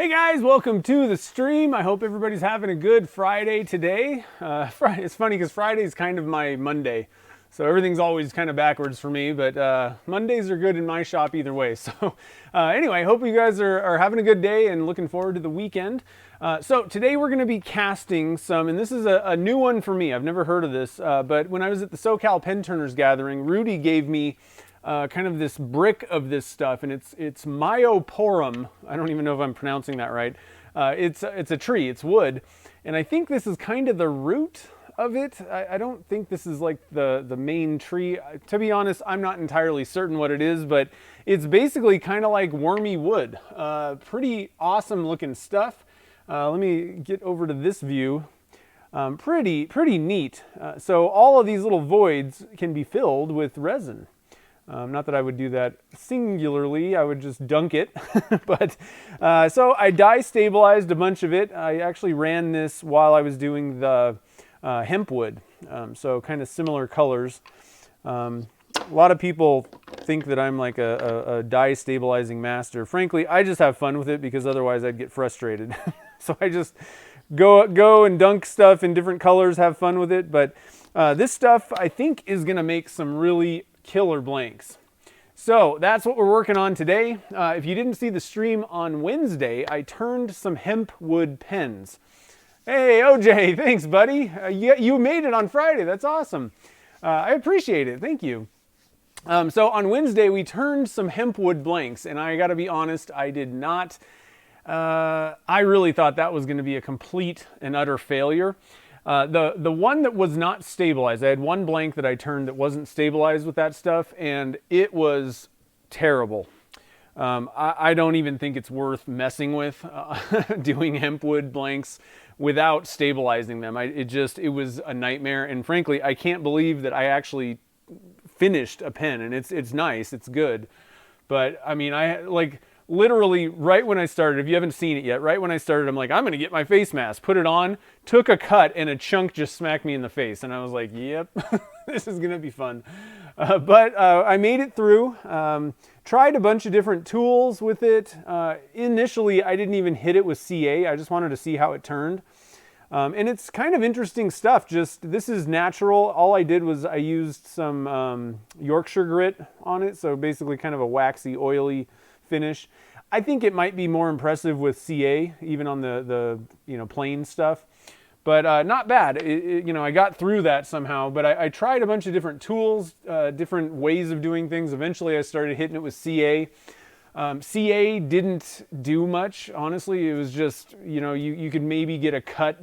Hey guys, welcome to the stream. I hope everybody's having a good Friday today. It's funny because Friday is kind of my Monday. So everything's always kind of backwards for me, but Mondays are good in my shop either way. So anyway, I hope you guys are having a good day and looking forward to the weekend. So today we're going to be casting some, and this is a new one for me. I've never heard of this, but when I was at the SoCal Pen Turners gathering, Rudy gave me kind of this brick of this stuff, and it's Myoporum. I don't even know if I'm pronouncing that right. It's a tree, it's wood, and I think this is kind of the root of it. I don't think this is like the main tree. To be honest, I'm not entirely certain what it is, but it's basically kind of like wormy wood. Pretty awesome looking stuff. Let me get over to this view. Pretty neat. So all of these little voids can be filled with resin. Not that I would do that singularly, I would just dunk it. But so I dye stabilized a bunch of it. I actually ran this while I was doing the hemp wood. So kind of similar colors. A lot of people think that I'm like a dye stabilizing master. Frankly, I just have fun with it because otherwise I'd get frustrated. So I just go and dunk stuff in different colors, have fun with it. But this stuff I think is going to make some really killer blanks. So that's what we're working on today. If you didn't see the stream on Wednesday, I turned some hemp wood pens. Hey OJ, thanks buddy. You made it on Friday. That's awesome. I appreciate it. Thank you. So on Wednesday we turned some hemp wood blanks, and I gotta be honest, I did not. I really thought that was going to be a complete and utter failure. The one that was not stabilized, I had one blank that I turned that wasn't stabilized with that stuff, and it was terrible. I don't even think it's worth messing with doing hempwood blanks without stabilizing them. It was a nightmare, and frankly, I can't believe that I actually finished a pen, and it's nice, it's good, but I mean, literally right when I started, if you haven't seen it yet, right when I started, I'm like, I'm going to get my face mask, put it on, took a cut, and a chunk just smacked me in the face. And I was like, yep, this is going to be fun. But I made it through, tried a bunch of different tools with it. Initially, I didn't even hit it with CA. I just wanted to see how it turned. And it's kind of interesting stuff. This is natural. All I did was I used some Yorkshire grit on it. So basically kind of a waxy, oily finish. I think it might be more impressive with CA, even on the plain stuff, but not bad. I got through that somehow, but I tried a bunch of different tools, different ways of doing things. Eventually I started hitting it with CA. CA didn't do much, honestly. It was just, you could maybe get a cut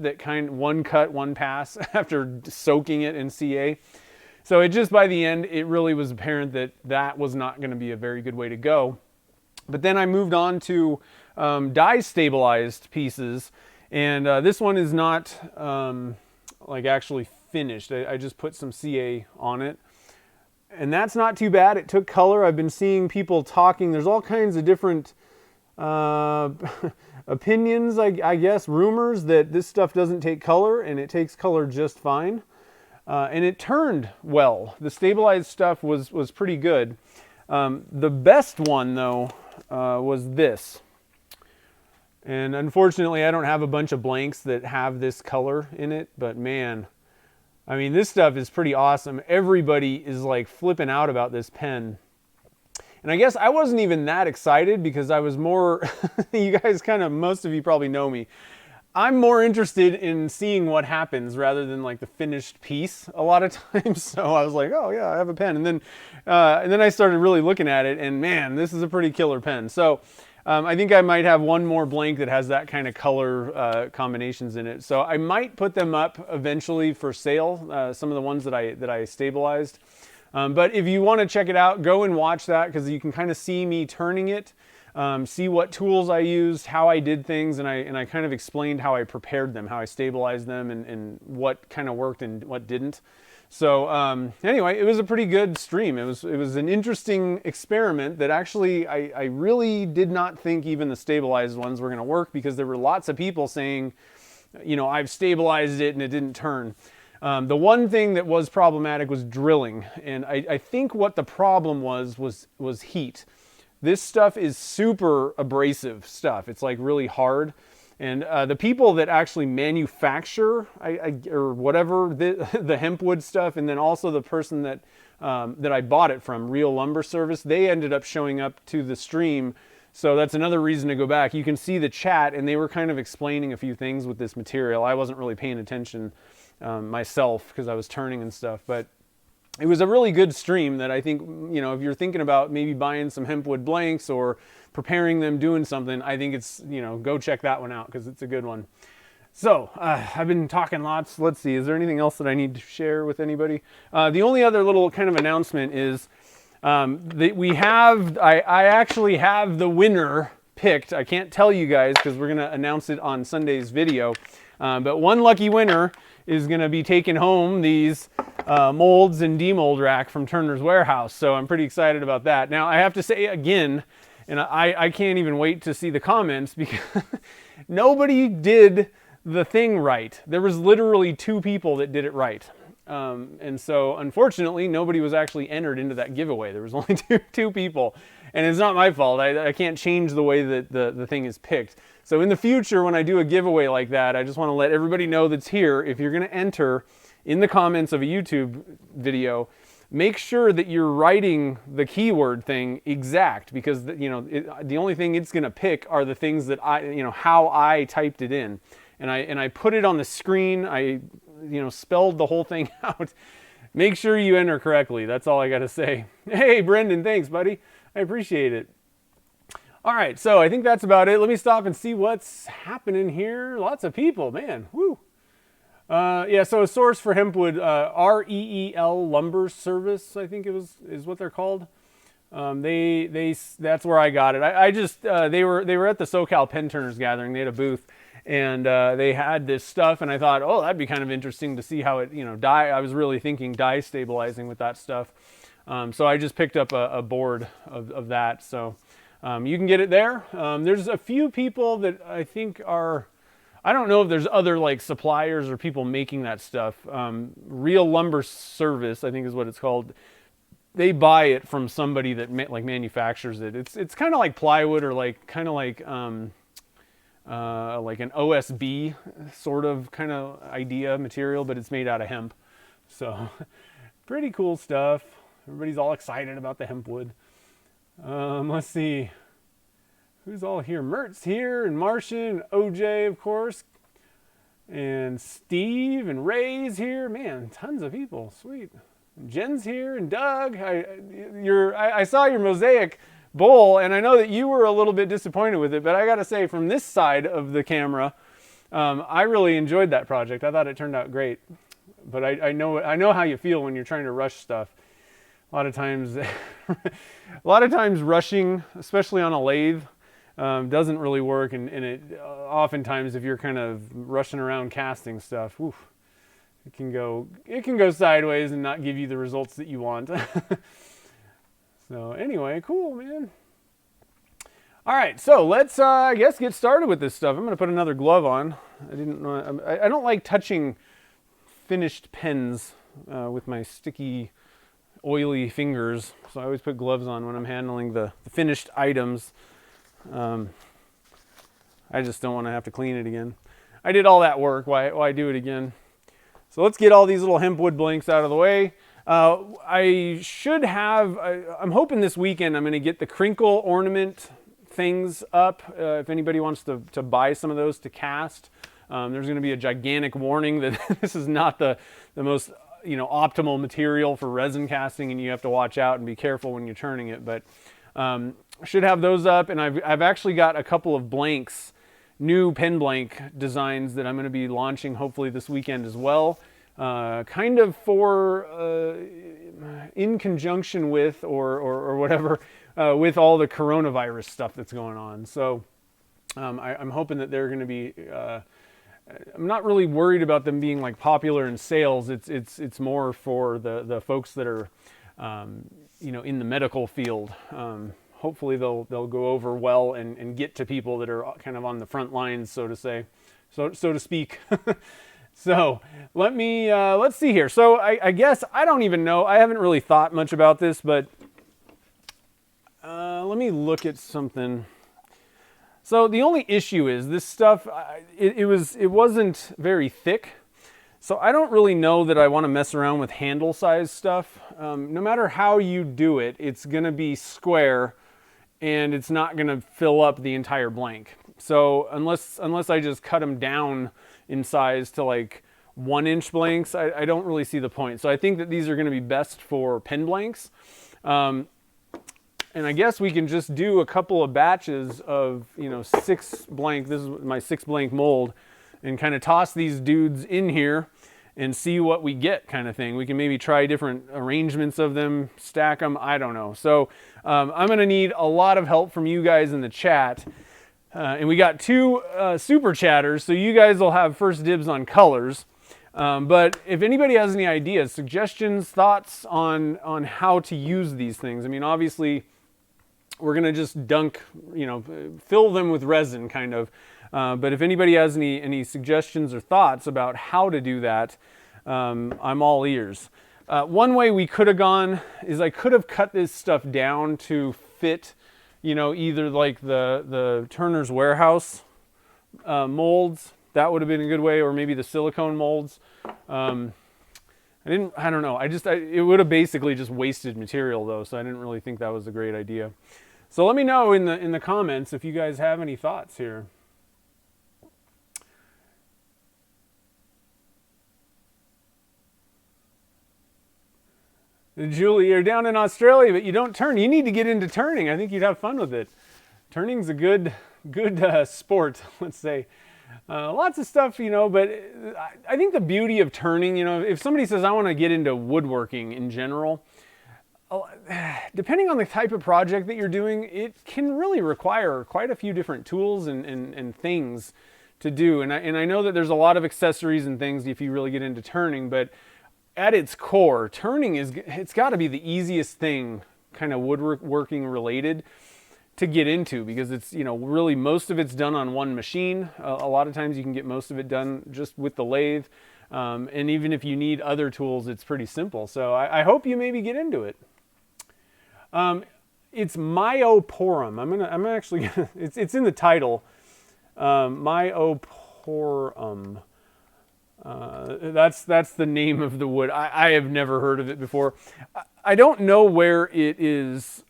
one cut, one pass after soaking it in CA. So it just, by the end, it really was apparent that was not going to be a very good way to go. But then I moved on to dye stabilized pieces, and this one is not actually finished. I just put some CA on it, and that's not too bad. It took color. I've been seeing people talking. There's all kinds of different opinions, I guess, rumors that this stuff doesn't take color, and it takes color just fine. And it turned well. The stabilized stuff was pretty good. The best one, though, was this. And unfortunately, I don't have a bunch of blanks that have this color in it, but man, I mean, this stuff is pretty awesome. Everybody is like flipping out about this pen. And I guess I wasn't even that excited because I was more, you guys most of you probably know me. I'm more interested in seeing what happens rather than like the finished piece a lot of times. So I was like, oh yeah, I have a pen. And then I started really looking at it, and man, this is a pretty killer pen. So I think I might have one more blank that has that kind of color combinations in it. So I might put them up eventually for sale, some of the ones that I stabilized. But if you want to check it out, go and watch that, because you can kind of see me turning it. See what tools I used, how I did things, and I kind of explained how I prepared them, how I stabilized them, and what kind of worked and what didn't. So anyway, it was a pretty good stream. It was an interesting experiment that actually I really did not think even the stabilized ones were going to work, because there were lots of people saying, I've stabilized it and it didn't turn. The one thing that was problematic was drilling, and I think what the problem was heat. This stuff is super abrasive stuff. It's like really hard. And the people that actually manufacture or whatever the hempwood stuff, and then also the person that that I bought it from, Real Lumber Service, they ended up showing up to the stream. So that's another reason to go back. You can see the chat, and they were kind of explaining a few things with this material. I wasn't really paying attention myself because I was turning and stuff, but it was a really good stream that I think, you know, if you're thinking about maybe buying some hempwood blanks or preparing them, doing something, I think it's, you know, go check that one out because it's a good one. So I've been talking lots. Let's see, is there anything else that I need to share with anybody? The only other little kind of announcement is I actually have the winner picked. I can't tell you guys because we're going to announce it on Sunday's video. But one lucky winner is going to be taking home these molds and demold rack from Turner's Warehouse. So I'm pretty excited about that. Now I have to say again, and I can't even wait to see the comments because nobody did the thing right. There was literally 2 people that did it right. And so unfortunately, nobody was actually entered into that giveaway. There was only two people, and it's not my fault. I can't change the way that the thing is picked. So in the future, when I do a giveaway like that, I just want to let everybody know that's here, if you're going to enter in the comments of a YouTube video, make sure that you're writing the keyword thing exact, because the only thing it's going to pick are the things that how I typed it in, and I put it on the screen. I spelled the whole thing out. Make sure you enter correctly. That's all I got to say. Hey, Brendan, thanks, buddy. I appreciate it. All right, so I think that's about it. Let me stop and see what's happening here. Lots of people, man. Woo. Yeah, so a source for hempwood, REEL Lumber Service, I think is what they're called. That's where I got it. I just they were at the SoCal Pen Turners gathering. They had a booth, and they had this stuff, and I thought, oh, that'd be kind of interesting to see how it I was really thinking dye stabilizing with that stuff. So I just picked up a board of that. So you can get it there. There's a few people that I think are. I don't know if there's other like suppliers or people making that stuff. Real Lumber Service, I think is what it's called. They buy it from somebody that manufactures it. It's kind of like plywood, or kind of like an OSB sort of kind of idea material, but it's made out of hemp. So pretty cool stuff. Everybody's all excited about the hempwood. Let's see. Who's all here? Mert's here, and Martian, and OJ, of course, and Steve, and Ray's here. Man, tons of people. Sweet. And Jen's here, and Doug. I saw your mosaic bowl, and I know that you were a little bit disappointed with it, but I got to say, from this side of the camera, I really enjoyed that project. I thought it turned out great. But I know how you feel when you're trying to rush stuff. A lot of times rushing, especially on a lathe, doesn't really work, and it oftentimes, if you're kind of rushing around casting stuff, it can go sideways and not give you the results that you want. So anyway, cool, man. All right, so let's I guess get started with this stuff. I'm going to put another glove on. I don't like touching finished pens with my sticky, oily fingers, so I always put gloves on when I'm handling the finished items. I just don't want to have to clean it again. I did all that work. Why do it again? So let's get all these little hempwood blanks out of the way. I'm hoping this weekend I'm going to get the crinkle ornament things up. If anybody wants to buy some of those to cast, there's going to be a gigantic warning that this is not the most optimal material for resin casting, and you have to watch out and be careful when you're turning it. But should have those up, and I've actually got a couple of blanks, new pen blank designs that I'm going to be launching hopefully this weekend as well, kind of for in conjunction with or whatever with all the coronavirus stuff that's going on. So I'm hoping that they're going to be. I'm not really worried about them being like popular in sales. It's more for the folks that are in the medical field. Hopefully they'll go over well and get to people that are kind of on the front lines, so to speak. So let's see here. So I guess I don't even know. I haven't really thought much about this, but Let me look at something. So the only issue is this stuff, it wasn't very thick. So I don't really know that I want to mess around with handle size stuff. No matter how you do it, it's going to be square and it's not going to fill up the entire blank. So unless I just cut them down in size to like 1-inch blanks, I don't really see the point. So I think that these are going to be best for pen blanks. And I guess we can just do a couple of batches of, 6 blank. This is my 6 blank mold, and kind of toss these dudes in here and see what we get, kind of thing. We can maybe try different arrangements of them, stack them, I don't know. So I'm going to need a lot of help from you guys in the chat. And we got 2 super chatters, so you guys will have first dibs on colors. But if anybody has any ideas, suggestions, thoughts on how to use these things, I mean, obviously we're going to just dunk, fill them with resin kind of. But if anybody has any suggestions or thoughts about how to do that, I'm all ears. One way we could have gone is I could have cut this stuff down to fit, either like the Turner's Warehouse molds. That would have been a good way, or maybe the silicone molds. I don't know. It would have basically just wasted material though, so I didn't really think that was a great idea. So let me know in the comments if you guys have any thoughts here. Julie, you're down in Australia, but you don't turn. You need to get into turning. I think you'd have fun with it. Turning's a good sport, let's say. Lots of stuff, but I think the beauty of turning, if somebody says, I want to get into woodworking in general, depending on the type of project that you're doing, it can really require quite a few different tools and things to do. And I know that there's a lot of accessories and things if you really get into turning, but at its core, turning it's got to be the easiest thing, kind of woodworking related, to get into, because it's, really most of it's done on one machine. A lot of times you can get most of it done just with the lathe. And even if you need other tools, it's pretty simple. So I hope you maybe get into it. It's Myoporum. I'm actually gonna, it's in the title. Myoporum. That's the name of the wood. I have never heard of it before. I don't know where it is.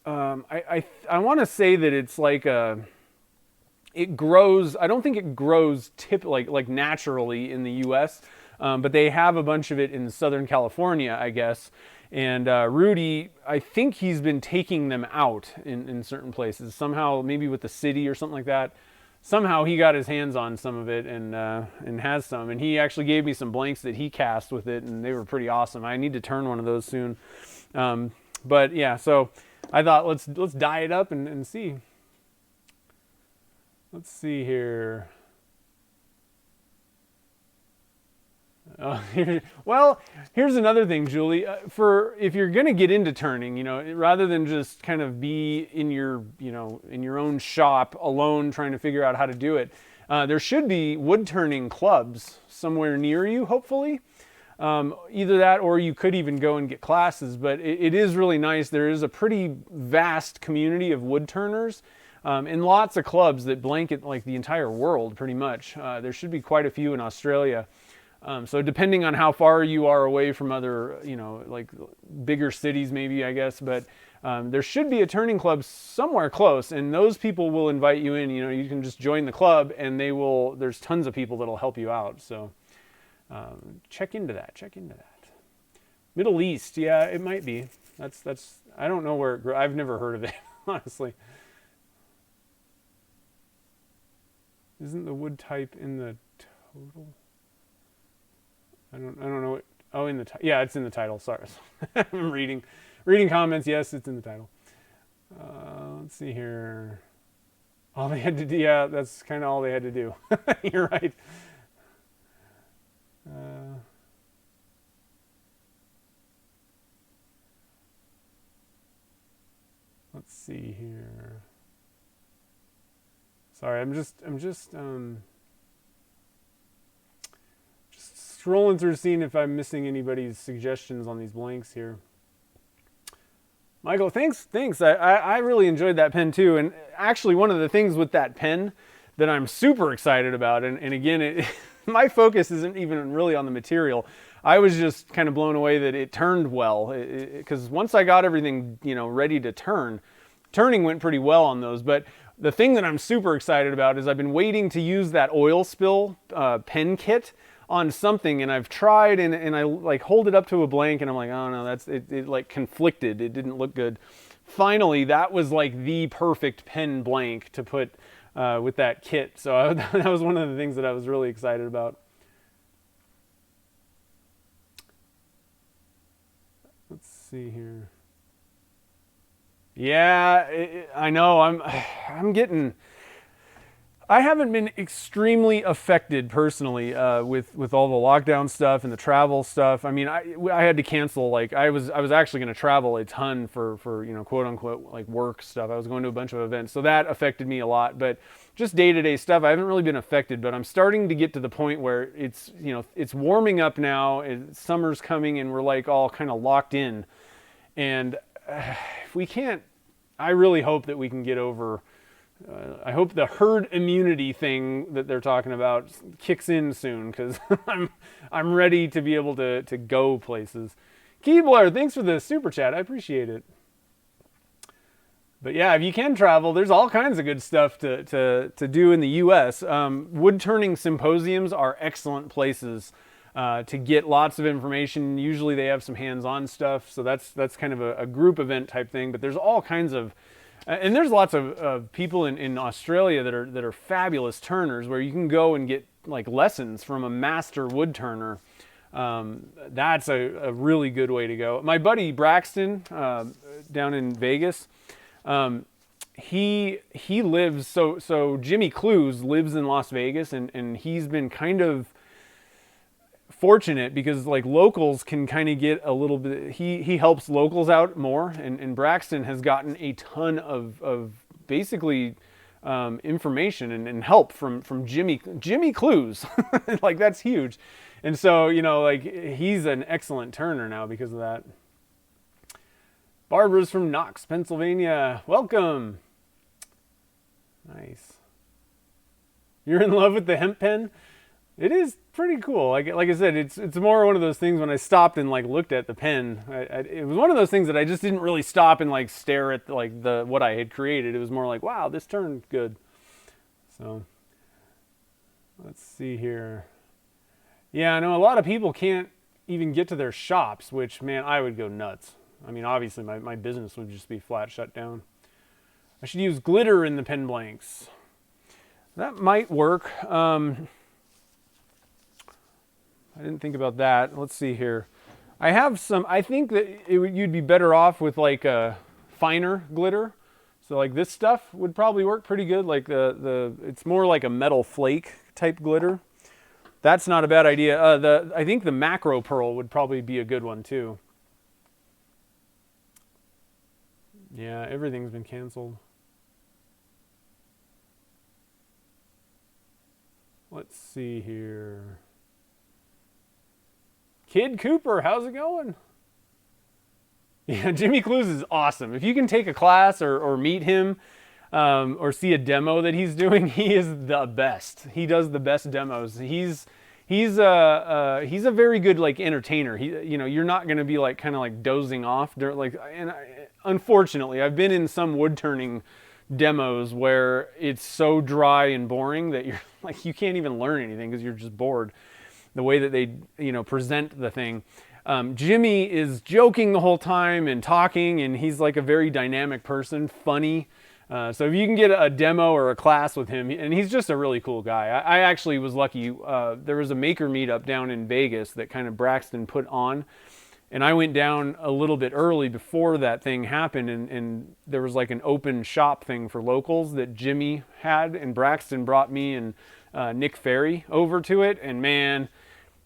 I want to say that it's like it grows. I don't think it grows like naturally in the U.S., but they have a bunch of it in Southern California, I guess. And Rudy, I think he's been taking them out in certain places somehow, maybe with the city or something like that. Somehow he got his hands on some of it and has some. And he actually gave me some blanks that he cast with it, and they were pretty awesome. I need to turn one of those soon. But yeah, so I thought let's dye it up and see. Let's see here. Well, here's another thing, Julie. If you're going to get into turning, rather than just kind of be in your own shop alone trying to figure out how to do it, there should be wood turning clubs somewhere near you, hopefully. Either that, or you could even go and get classes. But it is really nice. There is a pretty vast community of wood turners, and lots of clubs that blanket like the entire world, pretty much. There should be quite a few in Australia. So depending on how far you are away from other, like bigger cities, maybe, I guess, but there should be a turning club somewhere close, and those people will invite you in. You can just join the club, and there's tons of people that'll help you out. So check into that. Middle East, yeah, it might be. That's I don't know where it grew. I've never heard of it, honestly. Isn't the wood type in the total? I don't know. Oh, in the yeah, it's in the title. Sorry, I'm reading comments. Yes, it's in the title. Let's see here. All they had to do, yeah, that's kind of all they had to do. You're right. Let's see here. Sorry, I'm just scrolling through, seeing if I'm missing anybody's suggestions on these blanks here. Michael, thanks. I really enjoyed that pen too. And actually, one of the things with that pen that I'm super excited about, and again, my focus isn't even really on the material. I was just kind of blown away that it turned well. Because once I got everything, ready to turning went pretty well on those. But the thing that I'm super excited about is I've been waiting to use that oil spill pen kit on something, and I've tried, and I like hold it up to a blank, and I'm like, oh no, it like conflicted. It didn't look good. Finally, that was like the perfect pen blank to put with that kit. So that was one of the things that I was really excited about. Let's see here. Yeah, I know. I haven't been extremely affected personally with all the lockdown stuff and the travel stuff. I mean, I had to cancel. Like I was actually going to travel a ton for quote unquote like work stuff. I was going to a bunch of events, so that affected me a lot. But just day-to-day stuff, I haven't really been affected. But I'm starting to get to the point where it's warming up now. Summer's coming, and we're like all kind of locked in. And if we can't, I really hope that we can get over. I hope the herd immunity thing that they're talking about kicks in soon, because I'm ready to be able to go places. Keebler, thanks for the super chat. I appreciate it. But yeah, if you can travel, there's all kinds of good stuff to do in the U.S. Wood turning symposiums are excellent places to get lots of information. Usually they have some hands-on stuff, so that's kind of a group event type thing. But there's all kinds of and there's lots of people in Australia that are fabulous turners, where you can go and get like lessons from a master wood turner. That's a really good way to go. My buddy Braxton down in Vegas, he lives so Jimmy Clues lives in Las Vegas, and he's been kind of fortunate because like locals can kind of get a little bit, he helps locals out more, and Braxton has gotten a ton of basically information and help from Jimmy Clues. Like that's huge. And so like he's an excellent turner now because of that. Barbara's from Knox, Pennsylvania. Welcome. Nice. You're in love with the hemp pen? It is pretty cool. Like I said, it's more one of those things when I stopped and like looked at the pen. It was one of those things that I just didn't really stop and like stare at like what I had created. It was more like, wow, this turned good. So let's see here. Yeah, I know a lot of people can't even get to their shops, which, man, I would go nuts. I mean, obviously my business would just be flat shut down. I should use glitter in the pen blanks. That might work. I didn't think about that. Let's see here. I have some, I think that you'd be better off with like a finer glitter. So like this stuff would probably work pretty good. Like it's more like a metal flake type glitter. That's not a bad idea. I think the macro pearl would probably be a good one too. Yeah, everything's been canceled. Let's see here. Kid Cooper, how's it going? Yeah, Jimmy Clues is awesome. If you can take a class or meet him or see a demo that he's doing, he is the best. He does the best demos. He's a very good like entertainer. You're not going to be like kind of like dozing off unfortunately, I've been in some wood turning demos where it's so dry and boring that you're like you can't even learn anything because you're just bored. The way that they, present the thing. Jimmy is joking the whole time and talking, and he's like a very dynamic person, funny. So if you can get a demo or a class with him, and he's just a really cool guy. I actually was lucky. There was a maker meetup down in Vegas that kind of Braxton put on, and I went down a little bit early before that thing happened, and there was like an open shop thing for locals that Jimmy had, and Braxton brought me and Nick Ferry over to it, and man,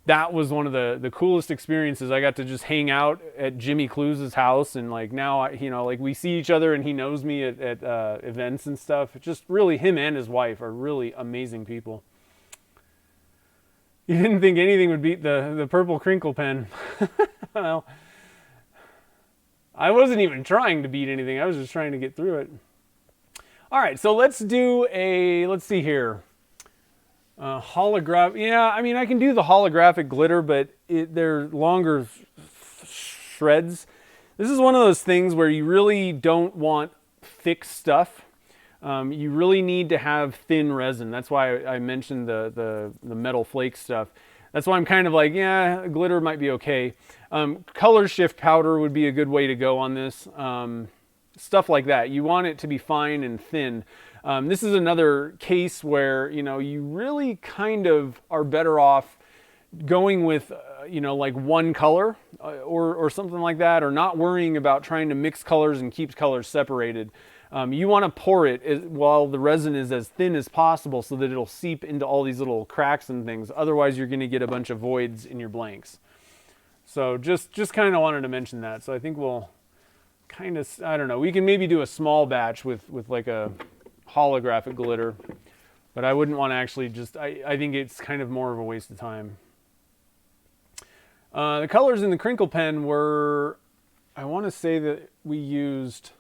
that was one of the coolest experiences. I got to just hang out at Jimmy Clues' house, and like now, like we see each other and he knows me at events and stuff. Just really, him and his wife are really amazing people. You didn't think anything would beat the purple crinkle pen. Well, I wasn't even trying to beat anything. I was just trying to get through it. All right, so let's do let's see here. Holographic. Yeah, I mean, I can do the holographic glitter, but they're longer shreds. This is one of those things where you really don't want thick stuff. You really need to have thin resin. That's why I mentioned the metal flake stuff. That's why I'm kind of like, yeah, glitter might be okay. Color shift powder would be a good way to go on this. Stuff like that. You want it to be fine and thin. This is another case where, you really kind of are better off going with, like one color or something like that, or not worrying about trying to mix colors and keep colors separated. You want to pour it while the resin is as thin as possible so that it'll seep into all these little cracks and things. Otherwise, you're going to get a bunch of voids in your blanks. So just kind of wanted to mention that. So I think we'll kind of, I don't know, we can maybe do a small batch with like a holographic glitter, but I wouldn't want to actually I think it's kind of more of a waste of time. The colors in the crinkle pen were, I want to say that we used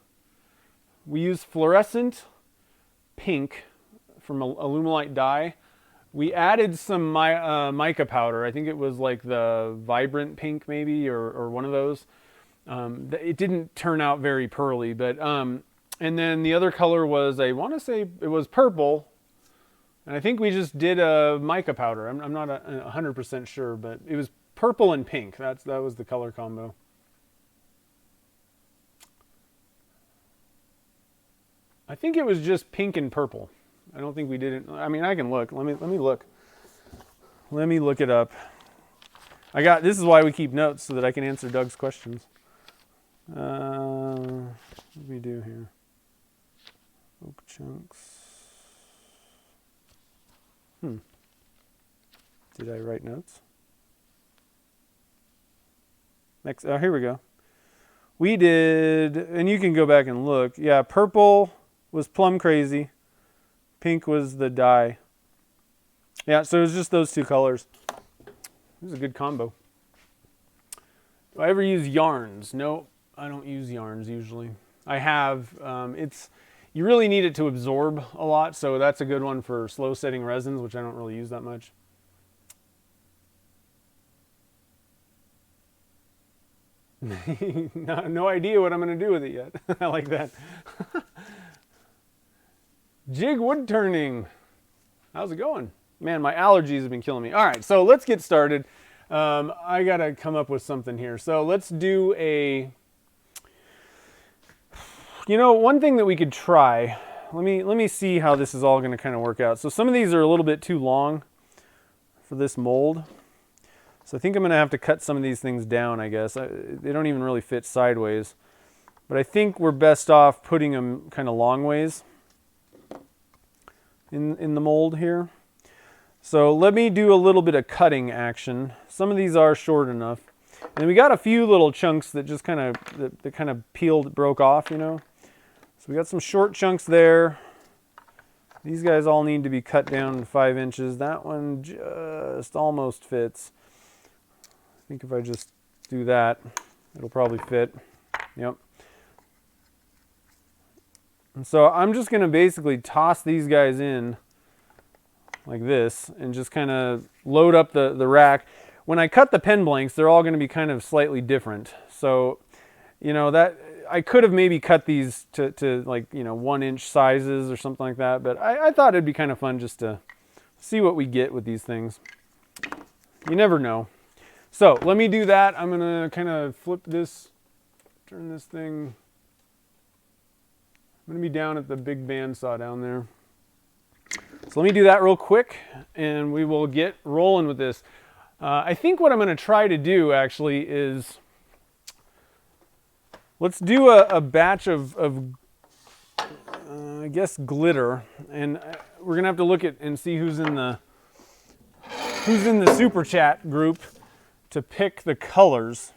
fluorescent pink from Alumilite dye. We added some mica powder. I think it was like the vibrant pink maybe, or one of those. It didn't turn out very pearly, but and then the other color was, I want to say it was purple, and I think we just did a mica powder. I'm not 100% sure, but it was purple and pink. That was the color combo. I think it was just pink and purple. I don't think we did it. I mean, I can look. Let me look. Let me look it up. This is why we keep notes, so that I can answer Doug's questions. What do we do here? Oak chunks. Did I write notes? Next, here we go. We did, and you can go back and look. Yeah, purple was Plum Crazy. Pink was the dye. Yeah, so it was just those two colors. It was a good combo. Do I ever use yarns? No, I don't use yarns usually. I have, you really need it to absorb a lot, so that's a good one for slow setting resins, which I don't really use that much. No idea what I'm going to do with it yet. I like that. Jig wood turning. How's it going? Man, my allergies have been killing me. All right, so let's get started. I got to come up with something here. So let's do one thing that we could try. Let me see how this is all going to kind of work out. So some of these are a little bit too long for this mold. So I think I'm going to have to cut some of these things down, I guess. They don't even really fit sideways. But I think we're best off putting them kind of long ways in the mold here. So let me do a little bit of cutting action. Some of these are short enough. And we got a few little chunks that just kind of peeled, broke off, So we got some short chunks there. These guys all need to be cut down to 5 inches. That one just almost fits. I think if I just do that, it'll probably fit. Yep. And so I'm just going to basically toss these guys in like this and just kind of load up the rack. When I cut the pen blanks, they're all going to be kind of slightly different. So, that I could have maybe cut these to like, 1 inch sizes or something like that. But I thought it'd be kind of fun just to see what we get with these things. You never know. So let me do that. I'm going to kind of flip this, turn this thing. I'm going to be down at the big bandsaw down there. So let me do that real quick and we will get rolling with this. I think what I'm going to try to do actually is, let's do a batch of I guess glitter, and we're going to have to look at and see who's in the super chat group to pick the colors.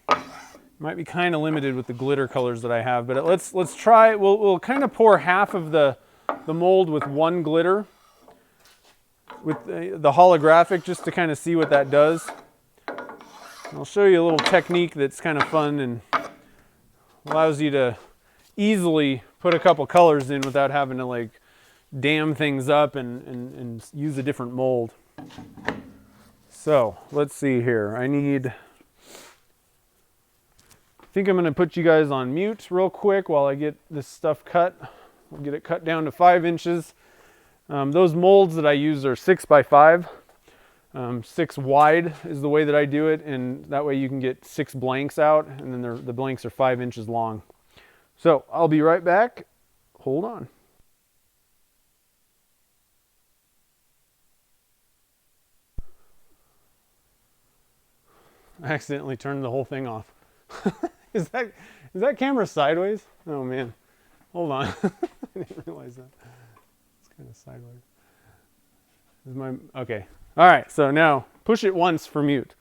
Might be kind of limited with the glitter colors that I have, but let's try. We'll kind of pour half of the mold with one glitter with the holographic, just to kind of see what that does. I'll show you a little technique that's kind of fun and allows you to easily put a couple colors in without having to like dam things up and use a different mold. So let's see here. I think I'm going to put you guys on mute real quick while I get this stuff cut. We'll get it cut down to 5 inches. Those molds that I use are 6 by 5. 6 wide is the way that I do it, and that way you can get 6 blanks out, and then the blanks are 5 inches long. So I'll be right back. Hold on. I accidentally turned the whole thing off. Is that camera sideways? Oh man, hold on. I didn't realize that. It's kind of sideways. Okay. All right. So now push it once for mute.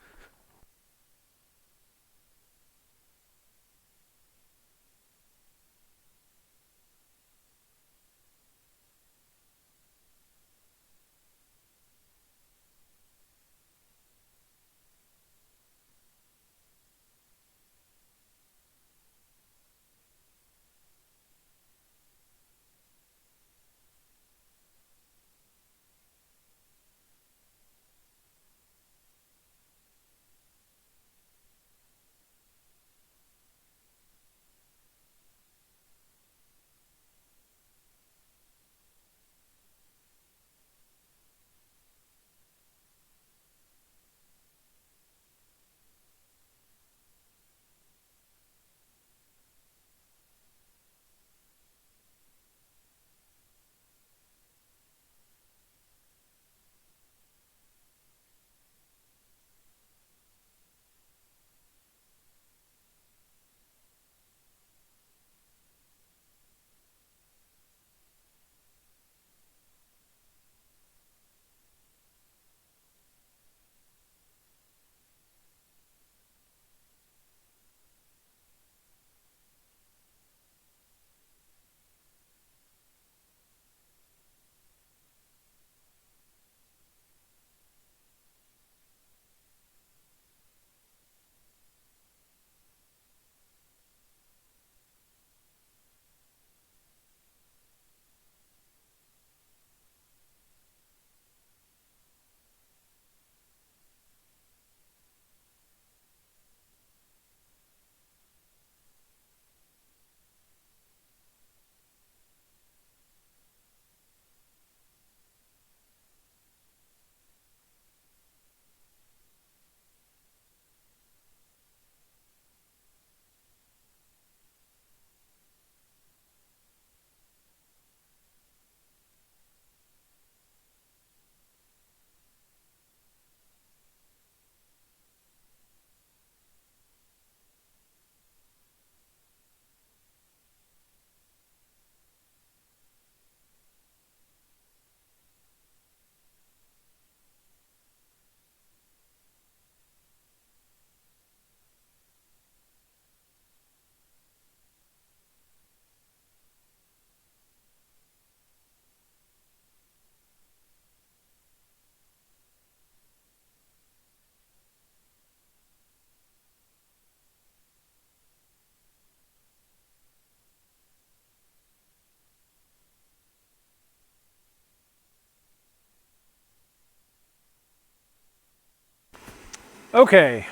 Okay,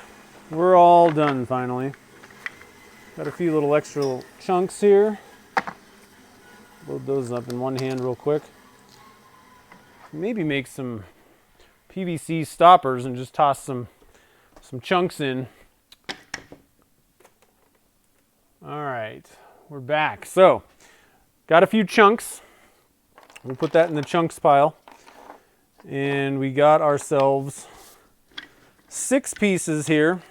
we're all done finally. Got a few little extra chunks here. Load those up in one hand real quick. Maybe make some PVC stoppers and just toss some chunks in. All right, we're back. So, got a few chunks. We'll put that in the chunks pile. And we got ourselves 6 pieces here.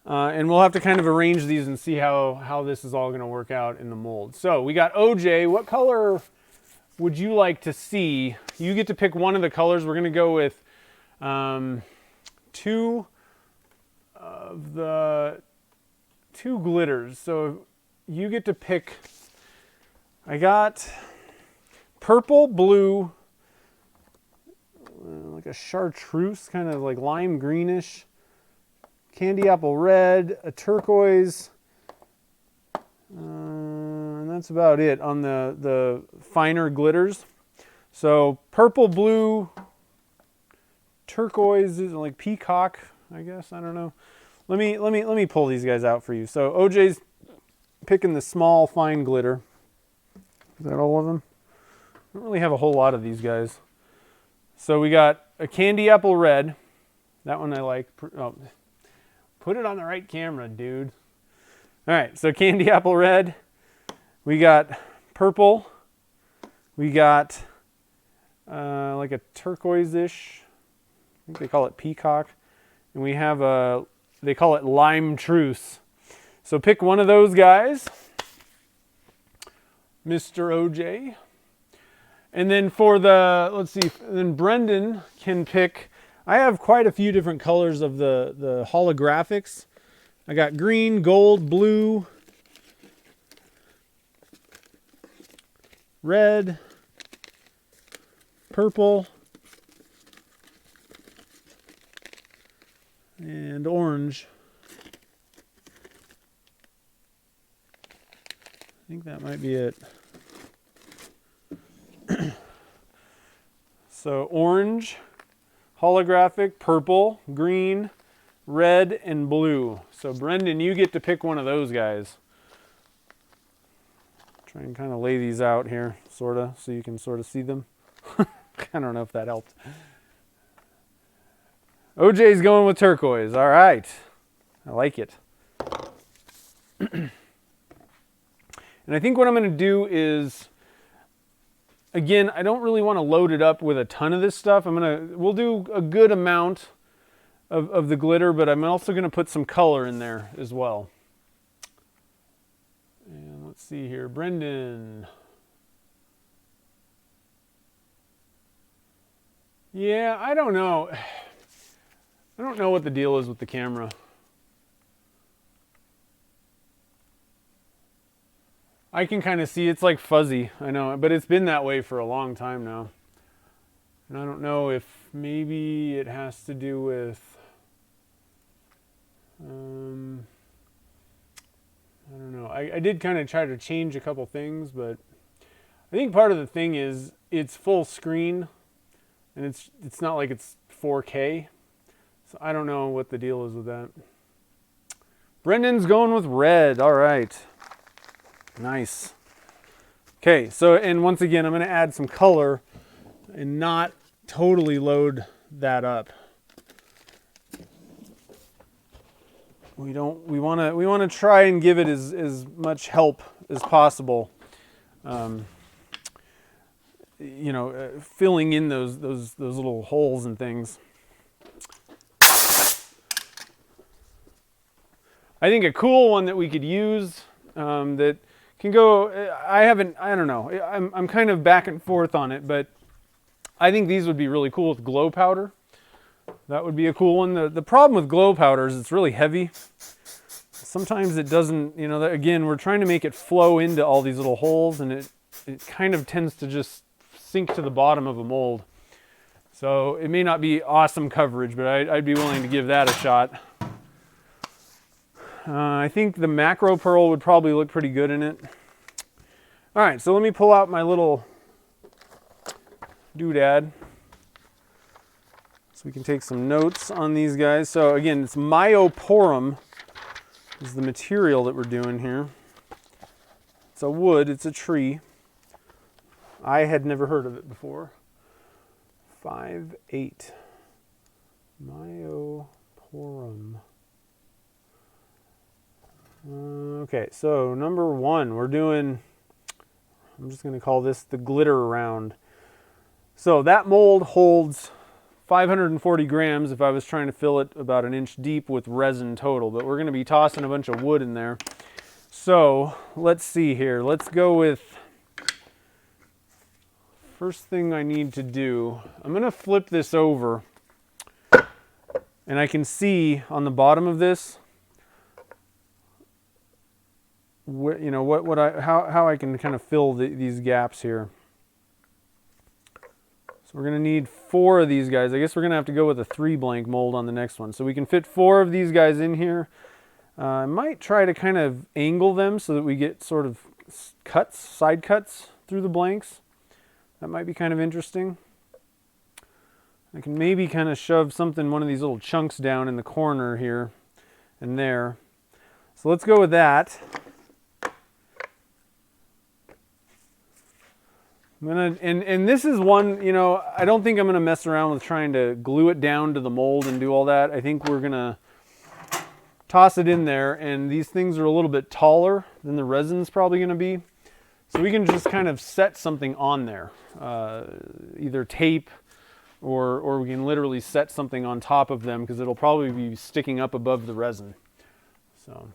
And we'll have to kind of arrange these and see how this is all going to work out in the mold. So we got OJ. What color would you like to see? You get to pick one of the colors. We're going to go with 2 of the 2 glitters. So you get to pick. I got purple, blue, like a chartreuse, kind of like lime greenish, candy apple red, a turquoise, And that's about it on the finer glitters. So purple, blue, turquoise is like peacock, I guess. I don't know. Let me pull these guys out for you. So OJ's picking the small fine glitter. Is that all of them? I don't really have a whole lot of these guys. So we got a candy apple red. That one I like. Oh, put it on the right camera, dude. All right, so candy apple red. We got purple. We got like a turquoise-ish. I think they call it peacock. And we have they call it lime truce. So pick one of those guys, Mr. OJ. And then for the, let's see, then Brendan can pick, I have quite a few different colors of the holographics. I got green, gold, blue, red, purple, and orange. I think that might be it. So orange, holographic, purple, green, red, and blue. So Brendan, you get to pick one of those guys. Try and kind of lay these out here, sort of, so you can sort of see them. I don't know if that helped. OJ's going with turquoise. All right. I like it. And I think what I'm going to do is, again, I don't really want to load it up with a ton of this stuff. We'll do a good amount of the glitter, but I'm also going to put some color in there as well. And let's see here, Brendan. Yeah, I don't know. I don't know what the deal is with the camera. I can kind of see it's like fuzzy, I know, but it's been that way for a long time now. And I don't know if maybe it has to do with, I don't know. I did kind of try to change a couple things, but I think part of the thing is it's full screen, and it's not like it's 4K. So I don't know what the deal is with that. Brendan's going with red. All right. Nice. Okay, so, and once again, I'm going to add some color and not totally load that up. We want to try and give it as much help as possible. You know, filling in those little holes and things. I think a cool one that we could use that can go, I don't know, I'm kind of back and forth on it, but I think these would be really cool with glow powder. That would be a cool one. The problem with glow powder is it's really heavy. Sometimes it doesn't, you know, again, we're trying to make it flow into all these little holes, and it kind of tends to just sink to the bottom of a mold. So it may not be awesome coverage, but I'd be willing to give that a shot. I think the macro pearl would probably look pretty good in it. All right, so let me pull out my little doodad so we can take some notes on these guys. So again, it's Myoporum is the material that we're doing here. It's a wood, it's a tree. I had never heard of it before. 5/8. Myoporum. Okay, so number one, we're doing, I'm just going to call this the glitter round. So that mold holds 540 grams if I was trying to fill it about an inch deep with resin total, but we're going to be tossing a bunch of wood in there. So let's see here. Let's go with, first thing I need to do, I'm going to flip this over, and I can see on the bottom of this, you know, how I can kind of fill these gaps here. So we're going to need 4 of these guys. I guess we're going to have to go with a 3 blank mold on the next one. So we can fit 4 of these guys in here. I might try to kind of angle them so that we get sort of cuts, side cuts through the blanks. That might be kind of interesting. I can maybe kind of shove one of these little chunks down in the corner here and there. So let's go with that. And this is one, you know, I don't think I'm going to mess around with trying to glue it down to the mold and do all that. I think we're going to toss it in there, and these things are a little bit taller than the resin's probably going to be. So we can just kind of set something on there, either tape or we can literally set something on top of them because it'll probably be sticking up above the resin. So,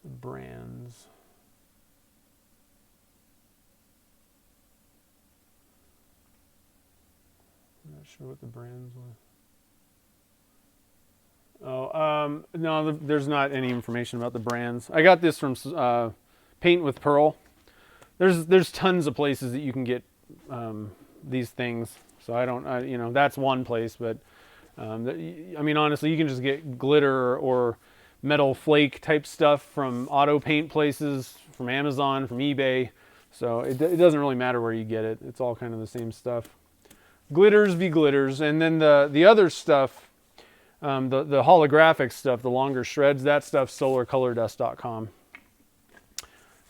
brands. I'm not sure what the brands were. Oh, no, there's not any information about the brands. I got this from Paint with Pearl. There's tons of places that you can get these things. So you know, that's one place, but I mean, honestly, you can just get glitter or metal flake type stuff from auto paint places, from Amazon, from eBay. So it doesn't really matter where you get it. It's all kind of the same stuff. Glitters be glitters. And then the other stuff, the holographic stuff, the longer shreds, that stuff's solarcolordust.com.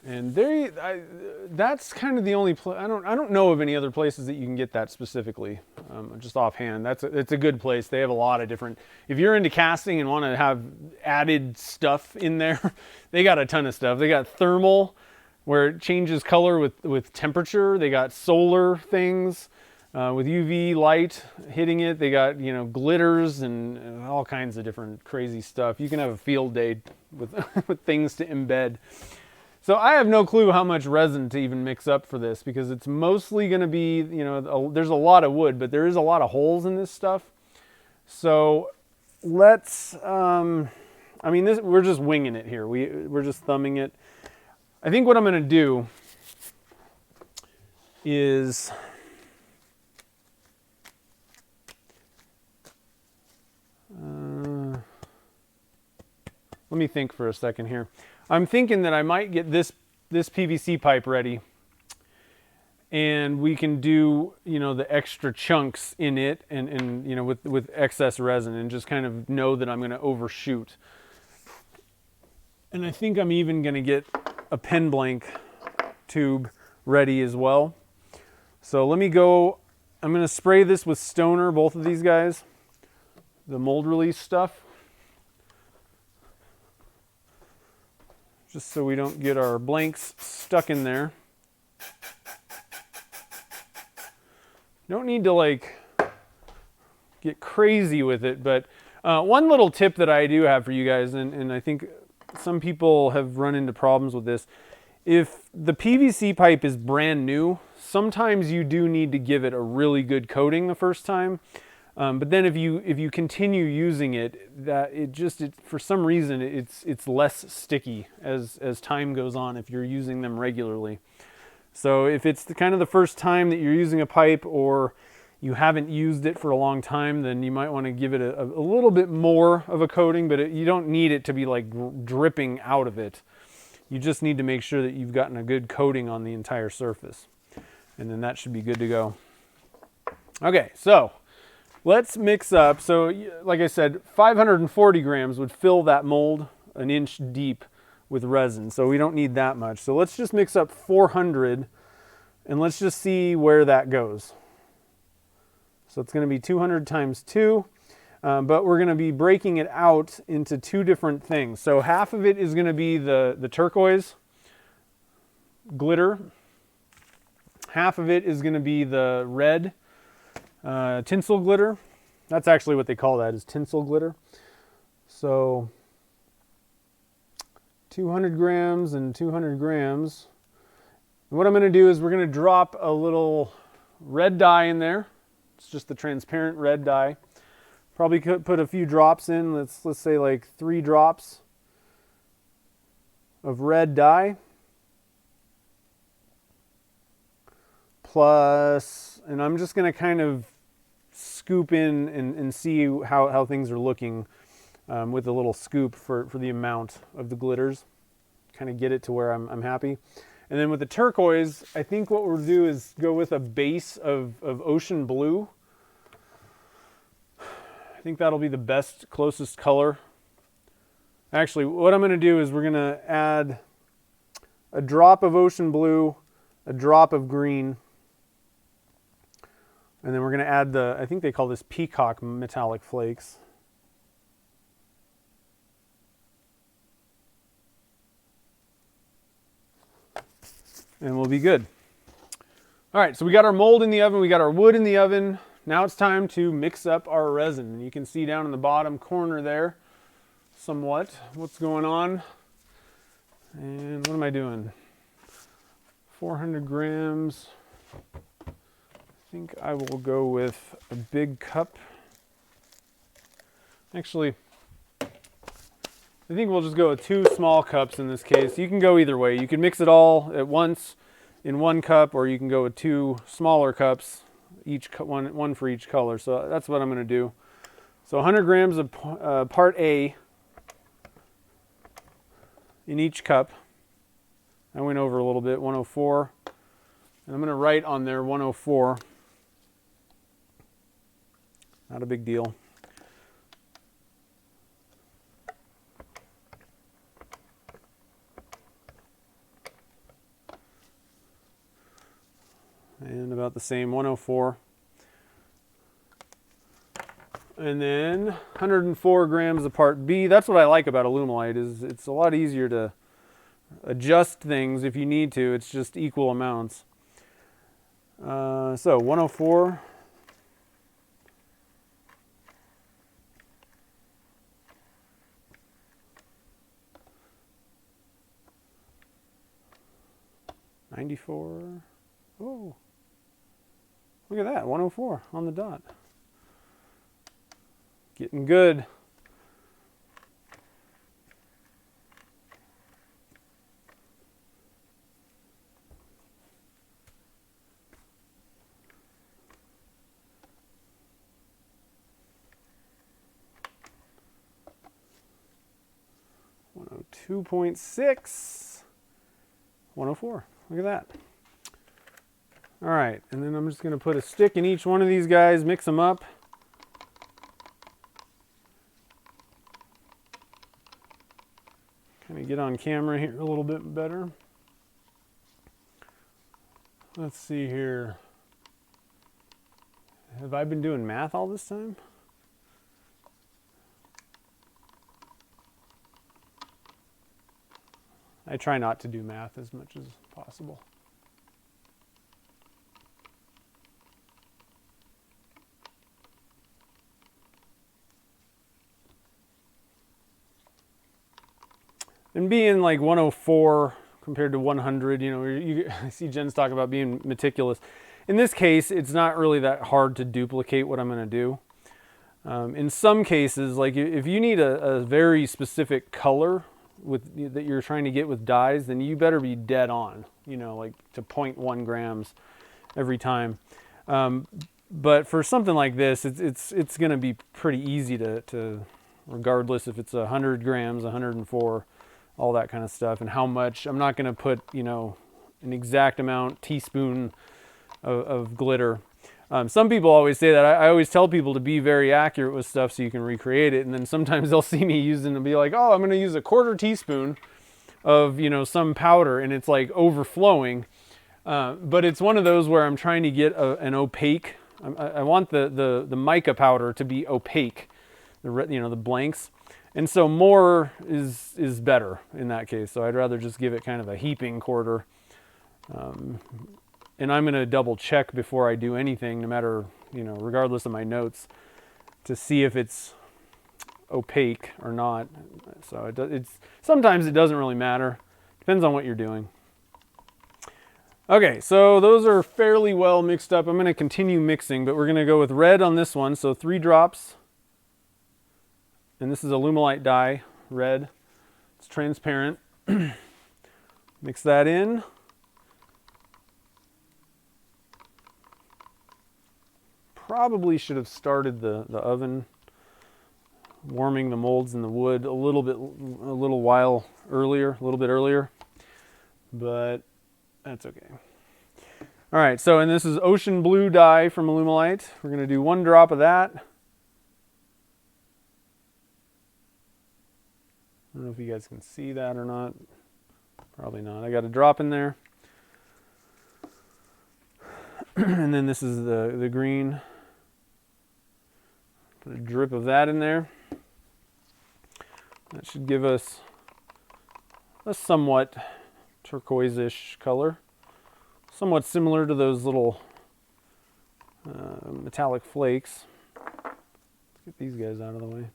And that's kind of the only place. I don't know of any other places that you can get that specifically. Just offhand, it's a good place. They have a lot of different. If you're into casting and want to have added stuff in there, they got a ton of stuff. They got thermal, where it changes color with temperature. They got solar things with UV light hitting it. They got, you know, glitters and all kinds of different crazy stuff. You can have a field day with with things to embed. So I have no clue how much resin to even mix up for this because it's mostly going to be, you know, there's a lot of wood, but there is a lot of holes in this stuff. So let's, I mean, we're just winging it here. We're just thumbing it. I think what I'm going to do is, let me think for a second here. I'm thinking that I might get this PVC pipe ready, and we can do, you know, the extra chunks in it, and you know, with excess resin, and just kind of know that I'm going to overshoot. And I think I'm even going to get a pen blank tube ready as well. So let me go. I'm going to spray this with Stoner, both of these guys, the mold release stuff, just so we don't get our blanks stuck in there. Don't need to like get crazy with it, but one little tip that I do have for you guys, and I think some people have run into problems with this. If the PVC pipe is brand new, sometimes you do need to give it a really good coating the first time. But then if you continue using it, for some reason it's less sticky as time goes on if you're using them regularly. So if it's kind of the first time that you're using a pipe, or you haven't used it for a long time, then you might want to give it a little bit more of a coating, but you don't need it to be like dripping out of it. You just need to make sure that you've gotten a good coating on the entire surface, and then that should be good to go. Okay, so let's mix up. So like I said, 540 grams would fill that mold an inch deep with resin. So we don't need that much. So let's just mix up 400 and let's just see where that goes. So it's going to be 200 times 2, but we're going to be breaking it out into two different things. So half of it is going to be the turquoise glitter. Half of it is going to be the red tinsel glitter. That's actually what they call that, is tinsel glitter. So 200 grams and 200 grams. And what I'm going to do is we're going to drop a little red dye in there. It's just the transparent red dye. Probably could put a few drops in. Let's say like 3 drops of red dye. Plus, and I'm just going to kind of scoop in and see how things are looking with a little scoop for the amount of the glitters. Kind of get it to where I'm happy. And then with the turquoise, I think what we'll do is go with a base of ocean blue. I think that'll be the best, closest color. Actually, what I'm going to do is we're going to add a drop of ocean blue, a drop of green, and then we're going to add I think they call this peacock metallic flakes. And we'll be good. All right, so we got our mold in the oven, we got our wood in the oven. Now it's time to mix up our resin. You can see down in the bottom corner there, somewhat, what's going on. And what am I doing? 400 grams. I think I will go with a big cup. Actually, I think we'll just go with 2 small cups in this case. You can go either way. You can mix it all at once in 1 cup, or you can go with 2 smaller cups, one for each color. So that's what I'm going to do. So 100 grams of part A in each cup. I went over a little bit, 104. And I'm going to write on there 104. Not a big deal. And about the same, 104. And then 104 grams of part B. That's what I like about Alumilite, is it's a lot easier to adjust things if you need to. It's just equal amounts. So 104. $94. Oh. Look at that, 104 on the dot. Getting good. .6, 104. Look at that. All right, and then I'm just going to put a stick in each one of these guys, mix them up. Kind of get on camera here a little bit better. Let's see here. Have I been doing math all this time? I try not to do math as much as possible. And being like 104 compared to 100, you know, I see Jen's talk about being meticulous. In this case, it's not really that hard to duplicate what I'm going to do. In some cases, like if you need a very specific color that you're trying to get with dyes, then you better be dead on, you know, like to 0.1 grams every time. But for something like this, it's going to be pretty easy to, regardless if it's 100 grams, 104, all that kind of stuff, and how much. I'm not going to put, you know, an exact amount, teaspoon of glitter. Some people always say that. I always tell people to be very accurate with stuff so you can recreate it. And then sometimes they'll see me using and be like, oh, I'm going to use a 1/4 teaspoon of, you know, some powder, and it's like overflowing. But it's one of those where I'm trying to get an opaque. I want the mica powder to be opaque, you know, the blanks. And so more is better in that case. So I'd rather just give it kind of a heaping 1/4. And I'm going to double check before I do anything, no matter, you know, regardless of my notes, to see if it's opaque or not. So sometimes it doesn't really matter. Depends on what you're doing. Okay, so those are fairly well mixed up. I'm going to continue mixing, but we're going to go with red on this one. So 3 drops. And this is Alumilite dye, red. It's transparent. Mix that in. probably should have started the oven warming the molds in the wood a little bit earlier, but that's okay. All right, so, and this is ocean blue dye from Alumilite. We're going to do 1 drop of that. I don't know if you guys can see that or not. Probably not. I got a drop in there. And then this is the green. Put a drip of that in there. That should give us a somewhat turquoise-ish color. Somewhat similar to those little metallic flakes. Let's get these guys out of the way.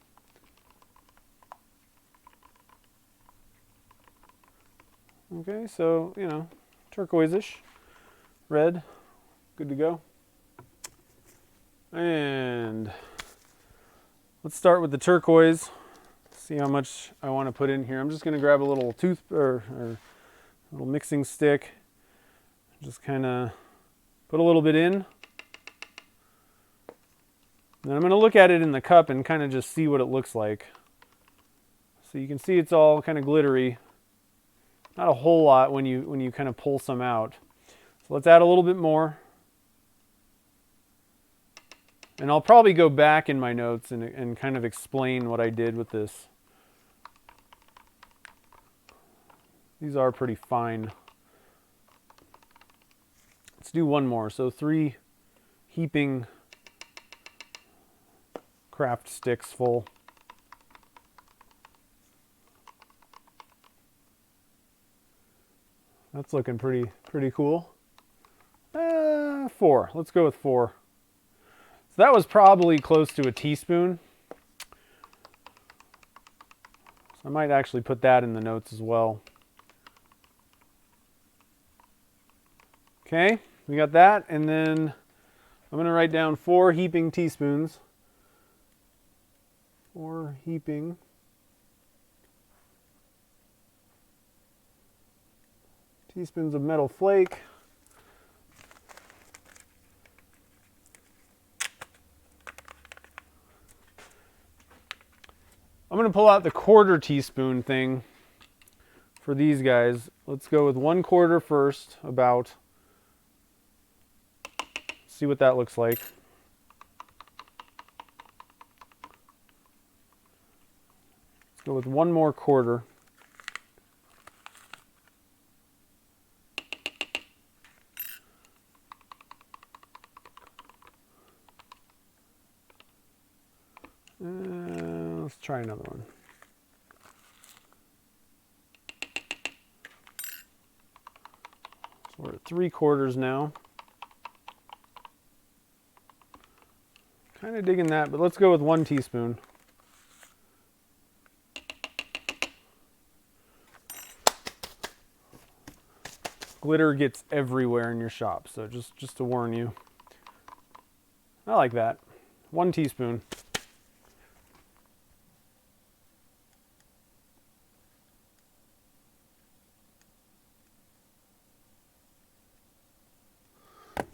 Okay, so, you know, turquoise-ish, red, good to go. And let's start with the turquoise. See how much I want to put in here. I'm just going to grab a little or a little mixing stick. Just kind of put a little bit in. Then I'm going to look at it in the cup and kind of just see what it looks like. So you can see it's all kind of glittery. Not a whole lot when you kind of pull some out. So let's add a little bit more. And I'll probably go back in my notes and kind of explain what I did with this. These are pretty fine. Let's do 1 more. So 3 heaping craft sticks full. That's looking pretty cool. 4. Let's go with 4. So that was probably close to a teaspoon. So I might actually put that in the notes as well. Okay, we got that, and then I'm going to write down 4 heaping teaspoons. 4 heaping teaspoons of metal flake. I'm going to pull out the 1/4 teaspoon thing for these guys. Let's go with 1/4 first, about. See what that looks like. Let's go with 1 more 1/4. Let's try another one. So we're at 3/4 now. Kind of digging that, but let's go with 1 teaspoon. Glitter gets everywhere in your shop, so just to warn you. I like that. 1 teaspoon.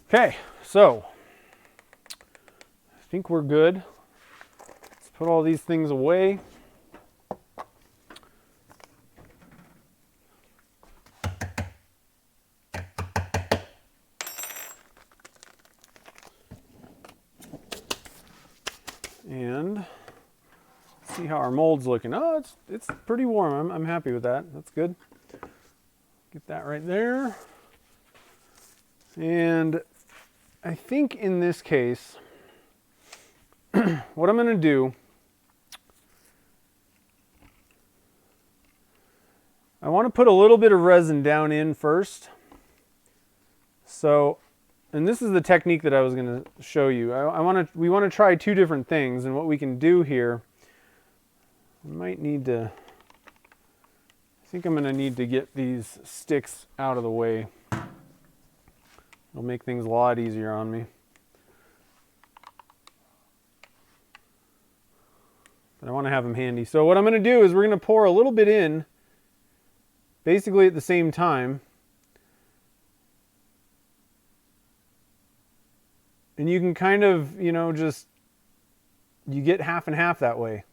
Okay, so I think we're good. Let's put all these things away. And see how our mold's looking. Oh, it's pretty warm. I'm happy with that. That's good. Get that right there. And I think in this case, what I'm going to do, I want to put a little bit of resin down in first. So, and this is the technique that I was going to show you. We want to try 2 different things, and what we can do here, I might need to, I think I'm going to need to get these sticks out of the way. It'll make things a lot easier on me. But I want to have them handy. So what I'm going to do is we're going to pour a little bit in, basically at the same time. And you can kind of, you know, just, you get half and half that way.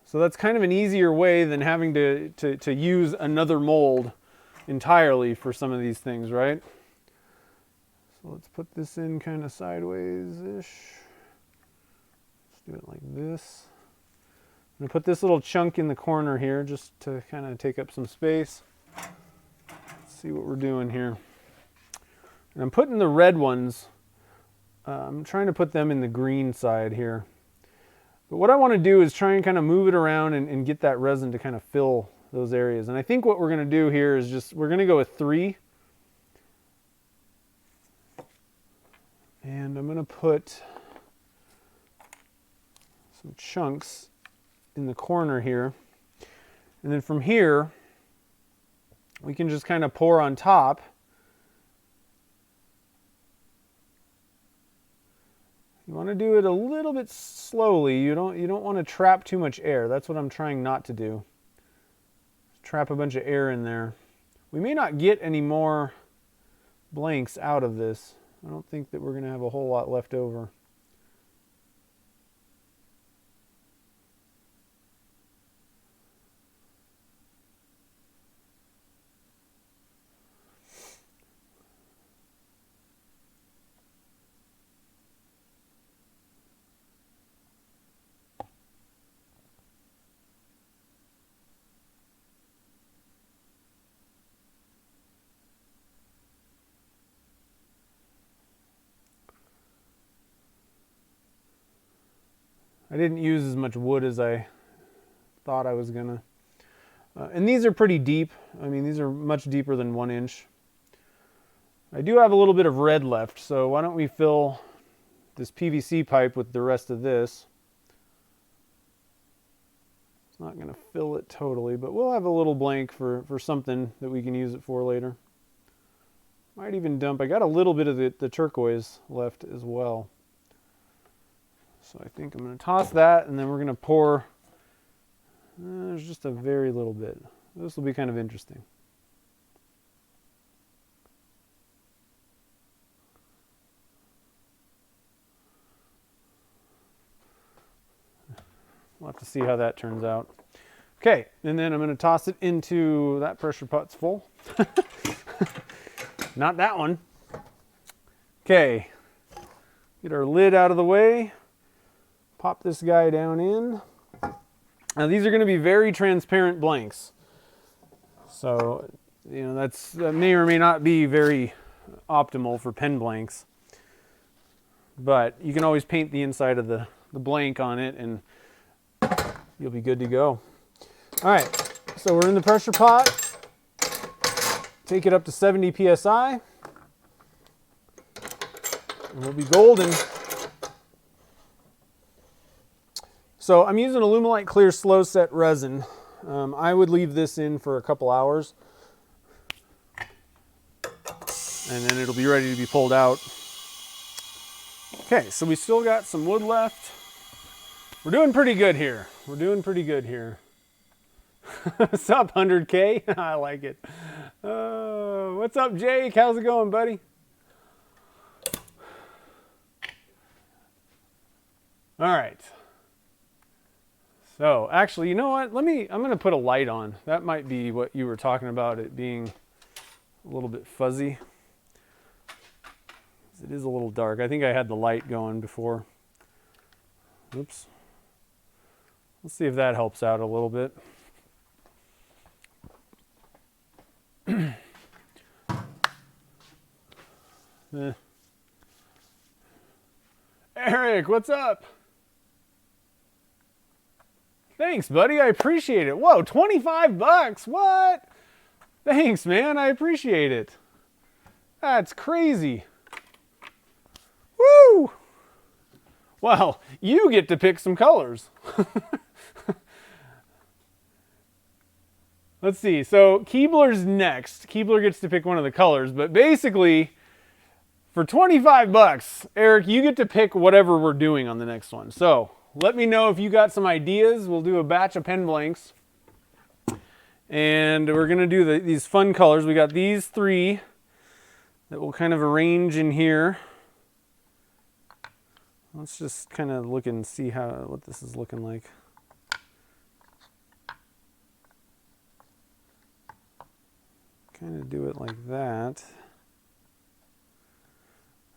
So that's kind of an easier way than having to use another mold entirely for some of these things, right? So let's put this in kind of sideways-ish. Let's do it like this. I'm going to put this little chunk in the corner here just to kind of take up some space. Let's see what we're doing here. And I'm putting the red ones, I'm trying to put them in the green side here. But what I want to do is try and kind of move it around and get that resin to kind of fill those areas. And I think what we're going to do here is just, we're going to go with 3. And I'm going to put some chunks in the corner here. And then from here, we can just kind of pour on top. You want to do it a little bit slowly. You don't want to trap too much air. That's what I'm trying not to do. Trap a bunch of air in there. We may not get any more blanks out of this. I don't think that we're going to have a whole lot left over. I didn't use as much wood as I thought I was gonna. And these are pretty deep. I mean, these are much deeper than 1 inch. I do have a little bit of red left, so why don't we fill this PVC pipe with the rest of this. It's not gonna fill it totally, but we'll have a little blank for something that we can use it for later. Might even dump, I got a little bit of the turquoise left as well. So I think I'm going to toss that, and then we're going to pour, there's just a very little bit. This will be kind of interesting. We'll have to see how that turns out. Okay, and then I'm going to toss it into, that pressure pot's full. Not that one. Okay, get our lid out of the way. Pop this guy down in. Now these are going to be very transparent blanks. So, you know, that may or may not be very optimal for pen blanks. But you can always paint the inside of the blank on it and you'll be good to go. All right, so we're in the pressure pot. Take it up to 70 psi. And we'll be golden. So I'm using Alumilite clear slow set resin. I would leave this in for a couple hours. And then it'll be ready to be pulled out. Okay, so we still got some wood left. We're doing pretty good here. We're doing pretty good here. What's up, 100K? I like it. What's up, Jake? How's it going, buddy? All right. So actually, you know what? I'm going to put a light on. That might be what you were talking about, it being a little bit fuzzy. It is a little dark. I think I had the light going before. Oops. Let's see if that helps out a little bit. Eric, what's up? Thanks, buddy. I appreciate it. Whoa, 25 bucks. What? Thanks, man. I appreciate it. That's crazy. Woo! Well, you get to pick some colors. Let's see. So Keebler's next. Keebler gets to pick one of the colors, but basically for 25 bucks, Eric, you get to pick whatever we're doing on the next one. So let me know if you got some ideas. We'll do a batch of pen blanks. And we're going to do these fun colors. We got these 3. that we'll kind of arrange in here. Let's just kind of look and see what this is looking like. Kind of do it like that.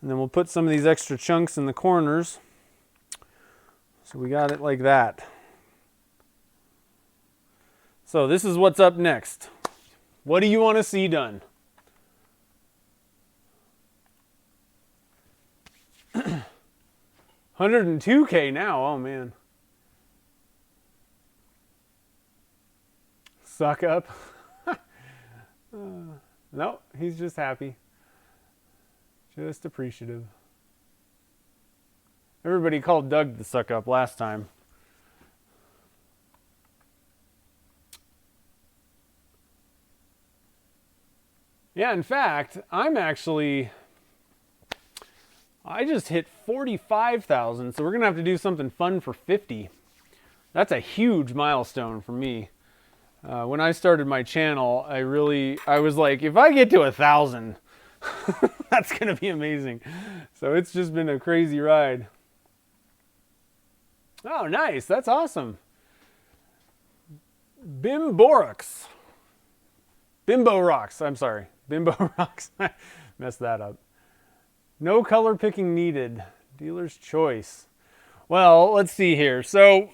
And then we'll put some of these extra chunks in the corners. So we got it like that. So this is what's up next. What do you want to see done? $102K now, oh man. Suck up. No, he's just happy. Just appreciative. Everybody called Doug the suck up last time. Yeah, in fact, I just hit 45,000, so we're gonna have to do something fun for 50. That's a huge milestone for me. When I started my channel, I was like, if I get to 1,000, that's gonna be amazing. So it's just been a crazy ride. Oh, nice, that's awesome. Bimbo Rocks, I'm sorry. Bimbo Rocks, messed that up. No color picking needed. Dealer's choice. Well, let's see here. So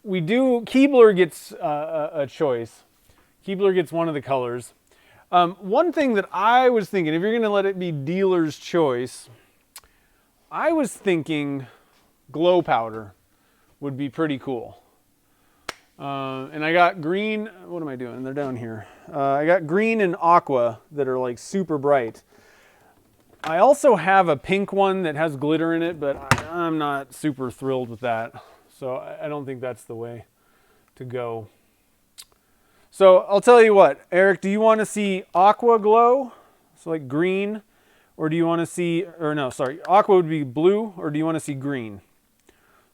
Keebler gets a choice. Keebler gets one of the colors. One thing that I was thinking, if you're going to let it be dealer's choice, I was thinking glow powder would be pretty cool. And I got green. What am I doing? They're down here. I got green and aqua that are like super bright. I also have a pink one that has glitter in it, but I'm not super thrilled with that. So I don't think that's the way to go. So I'll tell you what, Eric, do you want to see aqua glow? So like green, or do you want to see, or no, sorry, aqua would be blue, or do you want to see green?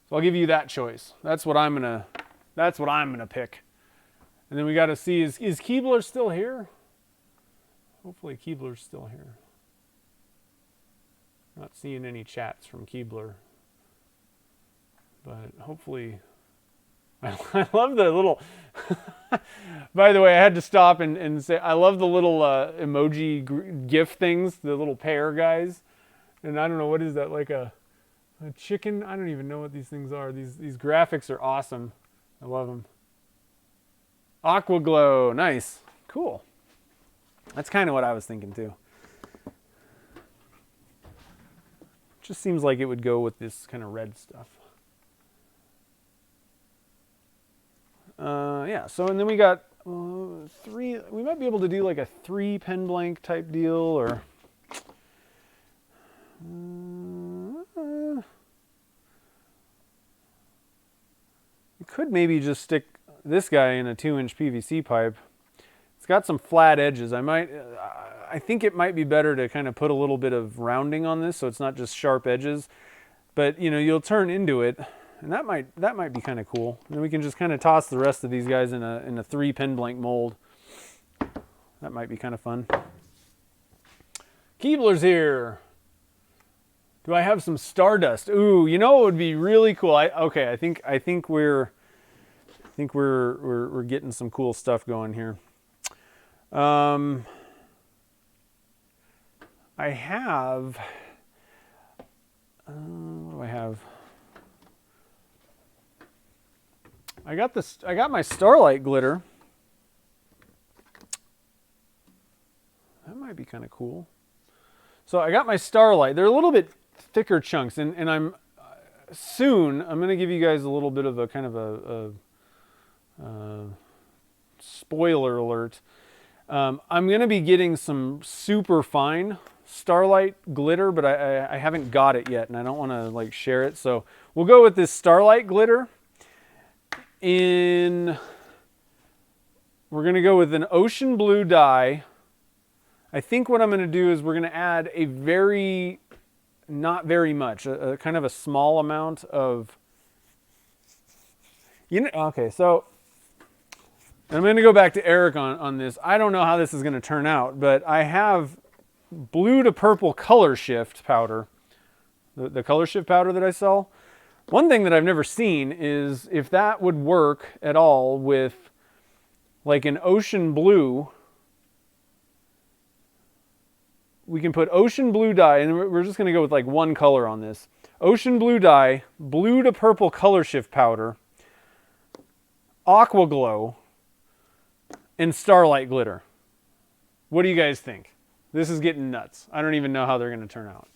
So I'll give you that choice. That's what I'm gonna pick. And then we got to see, is Keebler still here? Hopefully Keebler's still here. Not seeing any chats from Keebler, but hopefully, I love the little, by the way, I had to stop and say, I love the little emoji GIF things, the little pear guys. And I don't know, what is that, like a chicken? I don't even know what these things are. These graphics are awesome. I love them. Aqua glow, nice, cool. That's kind of what I was thinking too. Just seems like it would go with this kind of red stuff. Yeah, so and then we got 3, we might be able to do like a 3 pen blank type deal, or you could maybe just stick this guy in a 2-inch PVC pipe. It's got some flat edges. I think it might be better to kind of put a little bit of rounding on this so it's not just sharp edges. But you know, you'll turn into it, and that might be kind of cool. And then we can just kind of toss the rest of these guys in a 3 pen blank mold. That might be kind of fun. Keebler's here. Do I have some stardust? Ooh, you know what would be really cool? I think we're getting some cool stuff going here. I have, what do I have? I got my Starlight glitter. That might be kind of cool. So I got my Starlight. They're a little bit thicker chunks, and I'm going to give you guys a little bit of a kind of a spoiler alert. I'm going to be getting some super fine Starlight glitter, but I haven't got it yet, and I don't want to like share it. So we'll go with this Starlight glitter. We're going to go with an ocean blue dye. I think what I'm going to do is we're going to add a not very much, a kind of a small amount of, okay, so I'm going to go back to Eric on this. I don't know how this is going to turn out, but I have blue to purple color shift powder, the color shift powder that I sell. One thing that I've never seen is if that would work at all with like an ocean blue. We can put ocean blue dye, and we're just going to go with like one color on this. Ocean blue dye, blue to purple color shift powder, aqua glow, and starlight glitter. What do you guys think? This is getting nuts. I don't even know how they're going to turn out.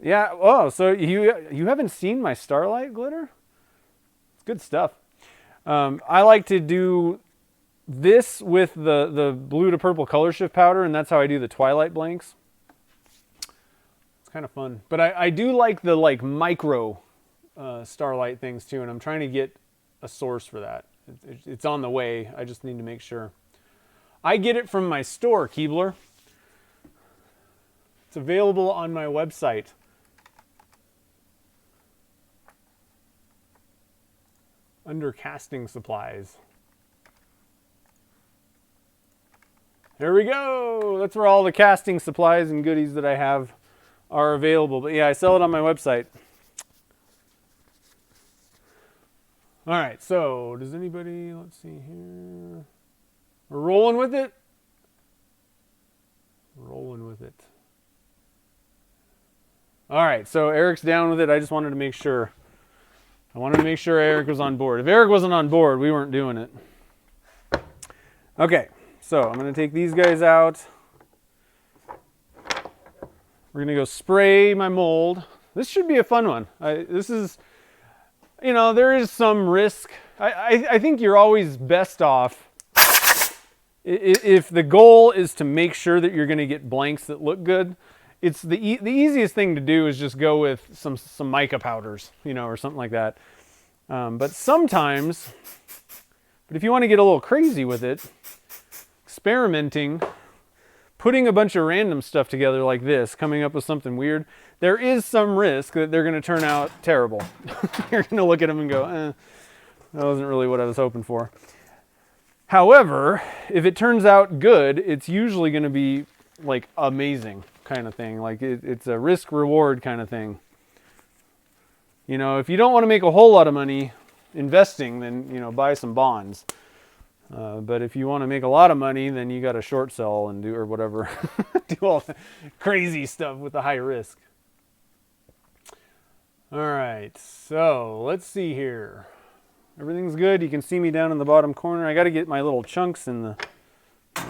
Yeah, oh, so you haven't seen my starlight glitter? It's good stuff. I like to do this with the blue to purple color shift powder, and that's how I do the twilight blanks. It's kind of fun. But I do like the micro starlight things too, and I'm trying to get a source for that. It's on the way. I just need to make sure. I get it from my store, Keebler. It's available on my website. Under casting supplies. There we go. That's where all the casting supplies and goodies that I have are available. But yeah, I sell it on my website. All right, so does anybody, let's see here. We're rolling with it? Rolling with it. All right, so Eric's down with it. I just wanted to make sure. I wanted to make sure Eric was on board. If Eric wasn't on board, we weren't doing it. Okay. So I'm going to take these guys out. We're going to go spray my mold. This should be a fun one. This is, you know, there is some risk. I think you're always best off if the goal is to make sure that you're going to get blanks that look good. It's the easiest thing to do is just go with some mica powders, you know, or something like that. But sometimes, but if you want to get a little crazy with it, experimenting, putting a bunch of random stuff together like this, coming up with something weird, there is some risk that they're going to turn out terrible. You're going to look at them and go, that wasn't really what I was hoping for. However, if it turns out good, it's usually going to be like amazing kind of thing. Like it's a risk reward kind of thing. You know, if you don't want to make a whole lot of money investing, then, you know, buy some bonds. But if you want to make a lot of money, then you got to short sell and do, or whatever, do all the crazy stuff with the high risk. All right, so let's see here. Everything's good. You can see me down in the bottom corner. I got to get my little chunks in the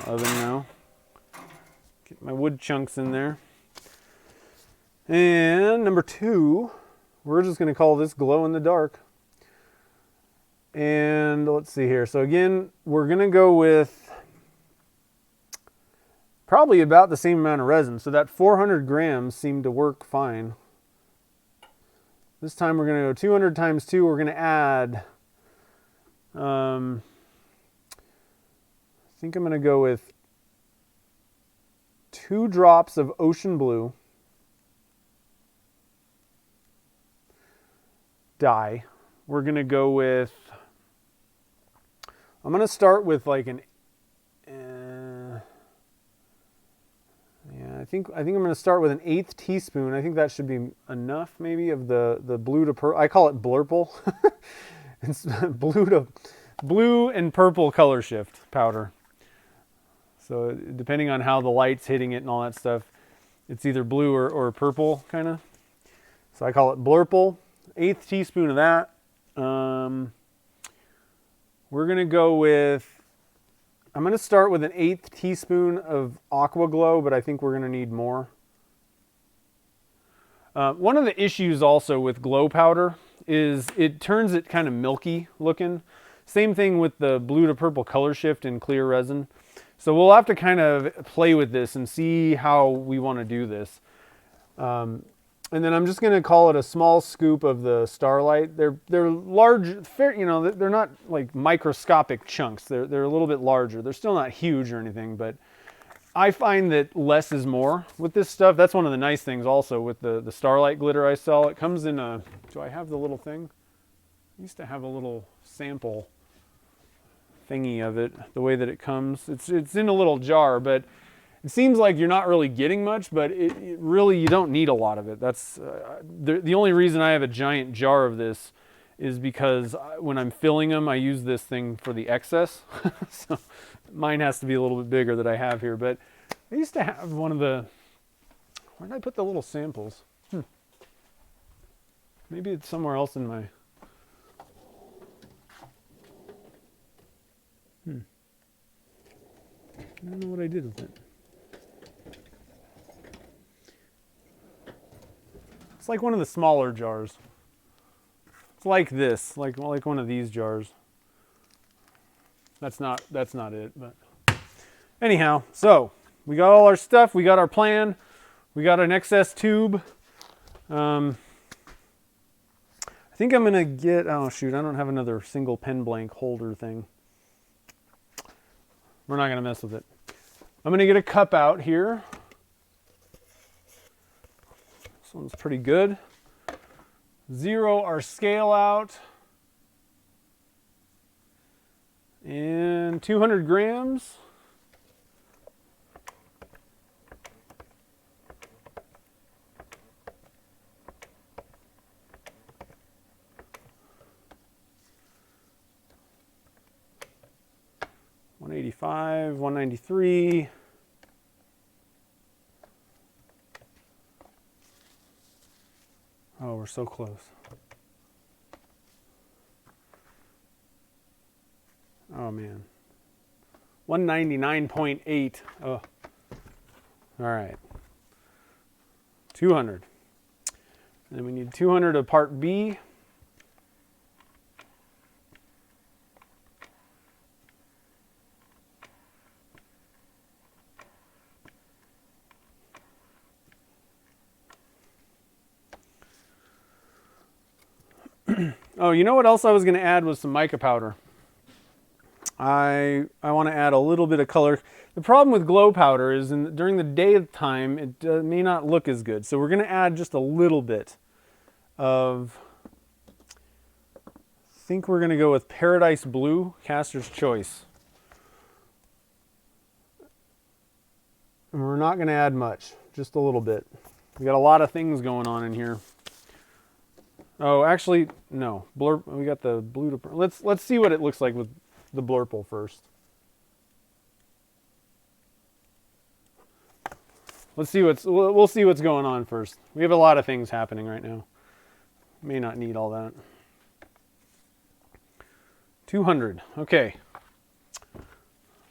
oven now. Get my wood chunks in there. And number 2, we're just going to call this glow in the dark. And let's see here. So again, we're going to go with probably about the same amount of resin. So that 400 grams seemed to work fine. This time we're going to go 200 times 2. We're going to add, I think I'm going to go with 2 drops of ocean blue dye. We're going to go with, I'm going to start with like an, I think I'm going to start with an 1/8 teaspoon. I think that should be enough maybe of the blue to purple. I call it blurple. It's blue and purple color shift powder. So depending on how the light's hitting it and all that stuff, it's either blue or purple kind of. So I call it blurple. 1/8 teaspoon of that. We're going to go with, I'm going to start with an 1/8 teaspoon of aqua glow, but I think we're going to need more. One of the issues also with glow powder is it turns it kind of milky looking. Same thing with the blue to purple color shift in clear resin. So we'll have to kind of play with this and see how we want to do this. And then I'm just going to call it a small scoop of the Starlight. They're large, you know, they're not like microscopic chunks. They're a little bit larger. They're still not huge or anything, but I find that less is more with this stuff. That's one of the nice things also with the Starlight glitter I sell. It comes in a, do I have the little thing? I used to have a little sample thingy of it, the way that it comes. It's in a little jar, but it seems like you're not really getting much, but it really, you don't need a lot of it. That's the only reason I have a giant jar of this is because when I'm filling them, I use this thing for the excess. So mine has to be a little bit bigger that I have here. But I used to have one of the, where did I put the little samples? Maybe it's somewhere else in my, I don't know what I did with it. It's like one of the smaller jars. It's like this, like one of these jars. That's not it, but anyhow, so we got all our stuff, we got our plan, we got an excess tube. I think I'm gonna get, oh shoot, I don't have another single pen blank holder thing. We're not gonna mess with it. I'm gonna get a cup out here. This one's pretty good. Zero our scale out. And 200 grams. $185, $193. Oh, we're so close. Oh man. 199.8. Oh. All right. 200. And then we need 200 of part B. Oh, you know what else I was going to add was some mica powder. I want to add a little bit of color. The problem with glow powder is during the daytime it may not look as good. So we're going to add just a little bit of, I think we're going to go with Paradise Blue, Caster's Choice. And we're not going to add much, just a little bit. We got a lot of things going on in here. Oh, actually, no. Blurp. We got the blue to. Let's see what it looks like with the blurple first. Let's see we'll see what's going on first. We have a lot of things happening right now. May not need all that. 200. Okay.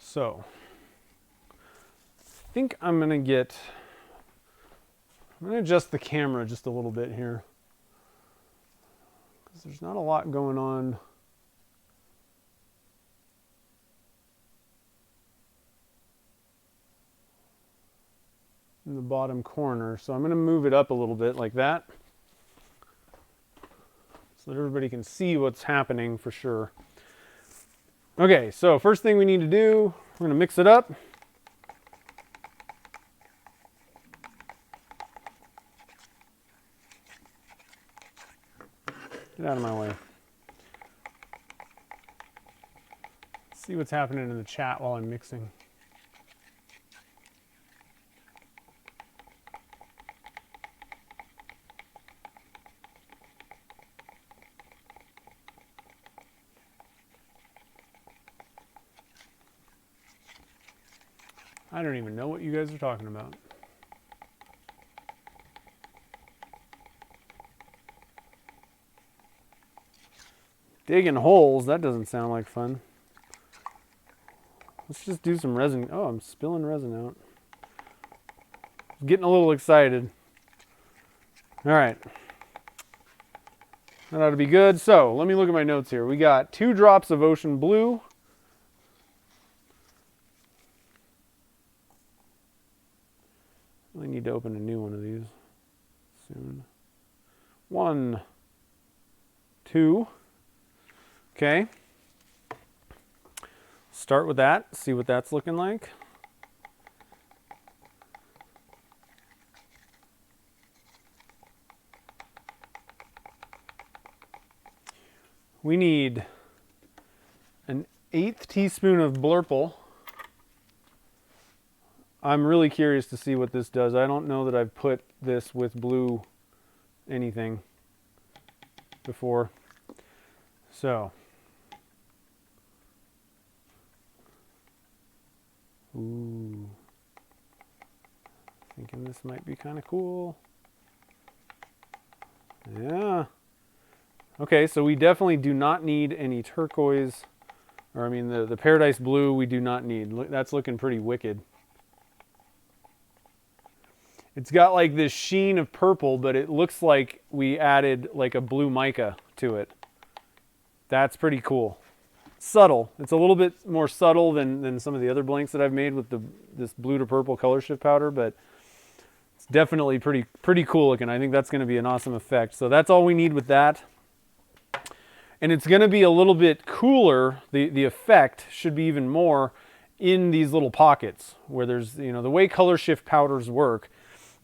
So, I think I'm gonna adjust the camera just a little bit here. There's not a lot going on. In the bottom corner. So I'm going to move it up a little bit like that. So that everybody can see what's happening for sure. Okay, so first thing we need to do, we're going to mix it up. Get out of my way. See what's happening in the chat while I'm mixing. I don't even know what you guys are talking about. Digging holes, that doesn't sound like fun. Let's just do some resin. Oh, I'm spilling resin out. Getting a little excited. All right. That ought to be good. So let me look at my notes here. We got 2 drops of ocean blue. I need to open a new one of these soon. 1, 2. Okay. Start with that, see what that's looking like. We need an 1/8 teaspoon of blurple. I'm really curious to see what this does. I don't know that I've put this with blue anything before. So, ooh, thinking this might be kind of cool. Yeah. Okay, so we definitely do not need any turquoise, or I mean the Paradise Blue we do not need. That's looking pretty wicked. It's got like this sheen of purple, but it looks like we added like a blue mica to it. That's pretty cool. Subtle. It's a little bit more subtle than some of the other blanks that I've made with this blue to purple color shift powder, but it's definitely pretty cool looking. I think that's going to be an awesome effect. So that's all we need with that. And it's going to be a little bit cooler. The effect should be even more in these little pockets where there's, you know, the way color shift powders work,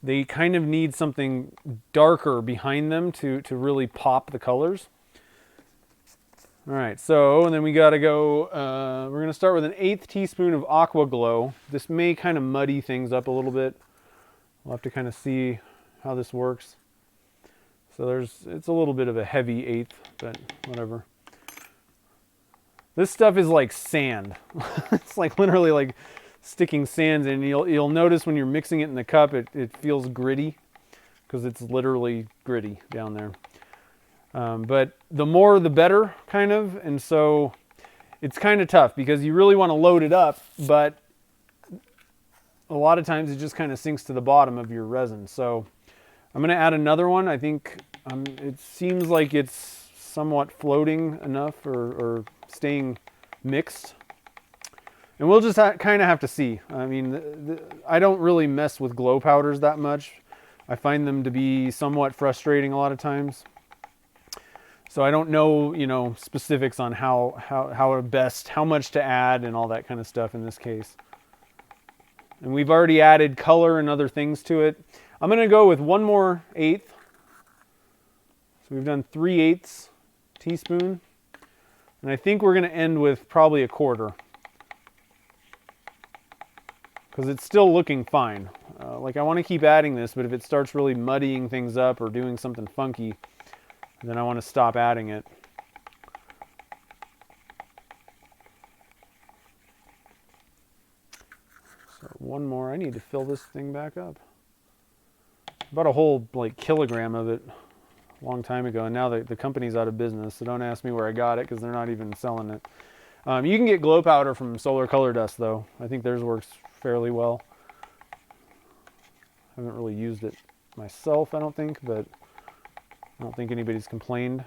they kind of need something darker behind them to really pop the colors. All right, so, and then we got to go, we're going to start with an 1/8 teaspoon of Aqua Glow. This may kind of muddy things up a little bit. We'll have to kind of see how this works. So it's a little bit of a heavy 1/8, but whatever. This stuff is like sand. It's like literally like sticking sand in. You'll notice when you're mixing it in the cup, it feels gritty because it's literally gritty down there. But the more the better, kind of, and so it's kind of tough because you really want to load it up, but a lot of times it just kind of sinks to the bottom of your resin. So I'm going to add another one. I think it seems like it's somewhat floating enough or staying mixed. And we'll just kind of have to see. I mean, I don't really mess with glow powders that much. I find them to be somewhat frustrating a lot of times. So I don't know, you know, specifics on how much to add and all that kind of stuff in this case. And we've already added color and other things to it. I'm going to go with one more 1/8. So we've done 3/8 teaspoon. And I think we're going to end with probably 1/4. Because it's still looking fine. Like I want to keep adding this, but if it starts really muddying things up or doing something funky, then I want to stop adding it. So one more. I need to fill this thing back up. About a whole like kilogram of it a long time ago, and now the company's out of business, so don't ask me where I got it because they're not even selling it. You can get glow powder from Solar Color Dust though. I think theirs works fairly well. I haven't really used it myself, I don't think, but I don't think anybody's complained.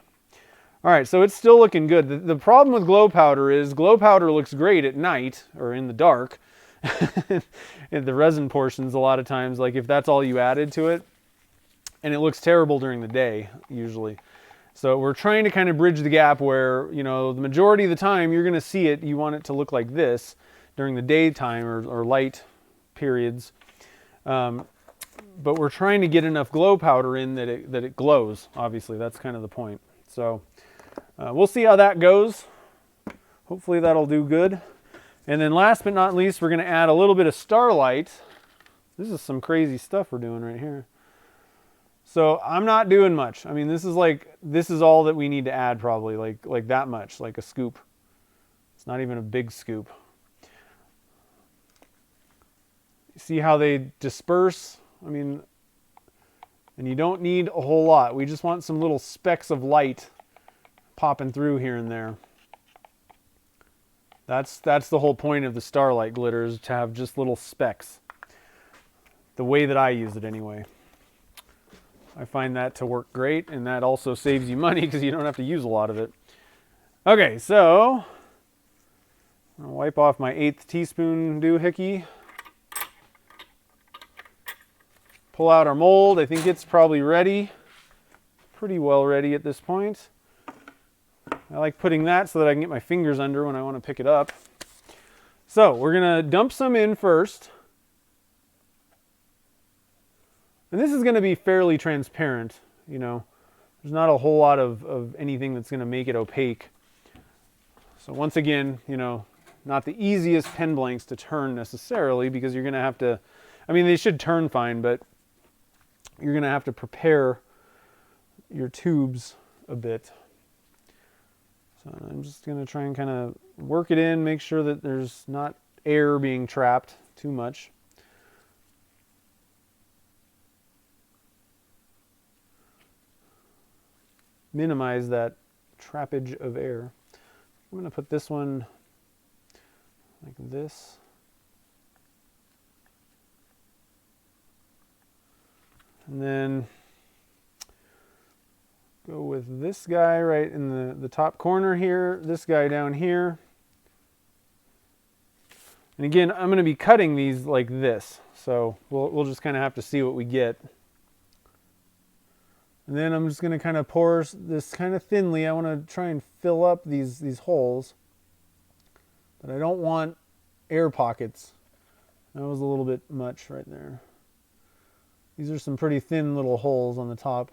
All right, so it's still looking good. The problem with glow powder is glow powder looks great at night or in the dark. In the resin portions a lot of times, like if that's all you added to it, and it looks terrible during the day usually. So we're trying to kind of bridge the gap where, you know, the majority of the time you're going to see it, you want it to look like this during the daytime or light periods. But we're trying to get enough glow powder in that it glows. Obviously, that's kind of the point. So we'll see how that goes. Hopefully that'll do good. And then last but not least, we're going to add a little bit of Starlight. This is some crazy stuff we're doing right here. So I'm not doing much. I mean, this is all that we need to add probably, like that much, like a scoop. It's not even a big scoop. See how they disperse? I mean, and you don't need a whole lot. We just want some little specks of light popping through here and there. That's the whole point of the Starlight glitter, is to have just little specks. The way that I use it anyway. I find that to work great, and that also saves you money because you don't have to use a lot of it. Okay, so I'll wipe off my 1/8 teaspoon doohickey. Pull out our mold. I think it's probably ready. Pretty well ready at this point. I like putting that so that I can get my fingers under when I want to pick it up. So we're going to dump some in first. And this is going to be fairly transparent, you know. There's not a whole lot of anything that's going to make it opaque. So once again, you know, not the easiest pen blanks to turn necessarily, because you're going to have to, I mean, they should turn fine, but you're going to have to prepare your tubes a bit. So I'm just going to try and kind of work it in, make sure that there's not air being trapped too much. Minimize that trappage of air. I'm going to put this one like this. And then go with this guy right in the top corner here, this guy down here. And again, I'm going to be cutting these like this, so we'll just kind of have to see what we get. And then I'm just going to kind of pour this kind of thinly. I want to try and fill up these holes, but I don't want air pockets. That was a little bit much right there. These are some pretty thin little holes on the top.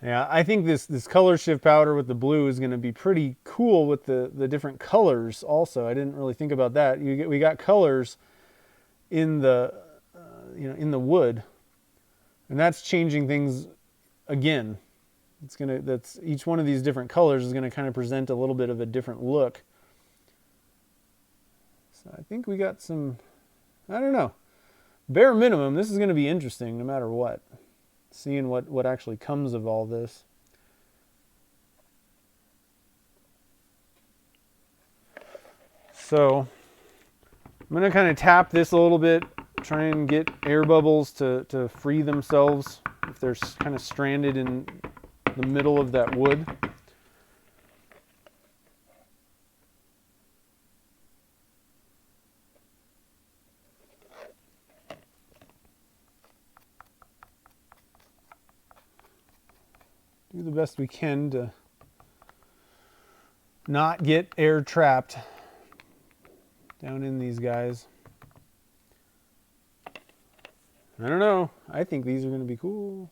Yeah, I think this color shift powder with the blue is going to be pretty cool with the different colors also. I didn't really think about that. We got colors in the in the wood, and that's changing things again. That's each one of these different colors is going to kind of present a little bit of a different look. So I think we got some, I don't know, bare minimum, this is going to be interesting no matter what. Seeing what actually comes of all this. So I'm going to kind of tap this a little bit, try and get air bubbles to free themselves if they're kind of stranded in the middle of that wood. Do the best we can to not get air trapped down in these guys. I don't know. I think these are going to be cool.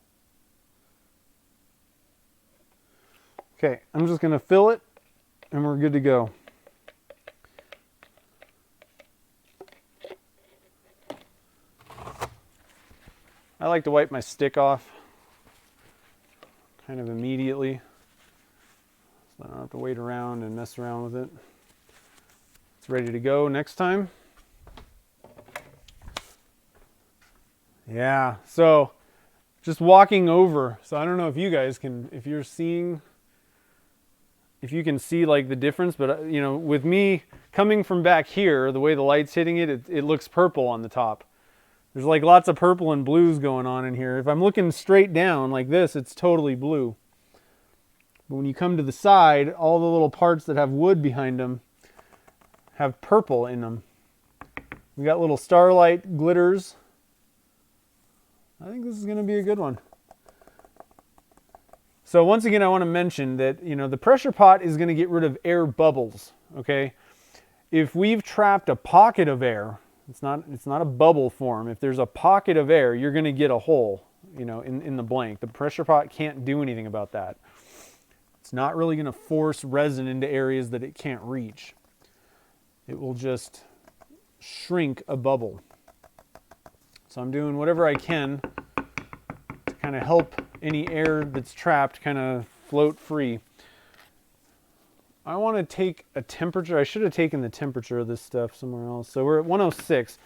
Okay, I'm just going to fill it and we're good to go. I like to wipe my stick off kind of immediately, so I don't have to wait around and mess around with it. It's ready to go next time. Yeah, so just walking over, so I don't know if you guys can, if you can see like the difference, but you know, with me coming from back here, the way the light's hitting it, it looks purple on the top. There's like lots of purple and blues going on in here. If I'm looking straight down like this, it's totally blue. But when you come to the side, all the little parts that have wood behind them have purple in them. We got little starlight glitters. I think this is going to be a good one. So once again, I want to mention that, you know, the pressure pot is going to get rid of air bubbles, okay? If we've trapped a pocket of air, it's not a bubble form. If there's a pocket of air, you're going to get a hole, you know, in the blank. The pressure pot can't do anything about that. It's not really going to force resin into areas that it can't reach. It will just shrink a bubble. So I'm doing whatever I can to kind of help any air that's trapped kind of float free. I want to take a temperature. I should have taken the temperature of this stuff somewhere else. So we're at 106.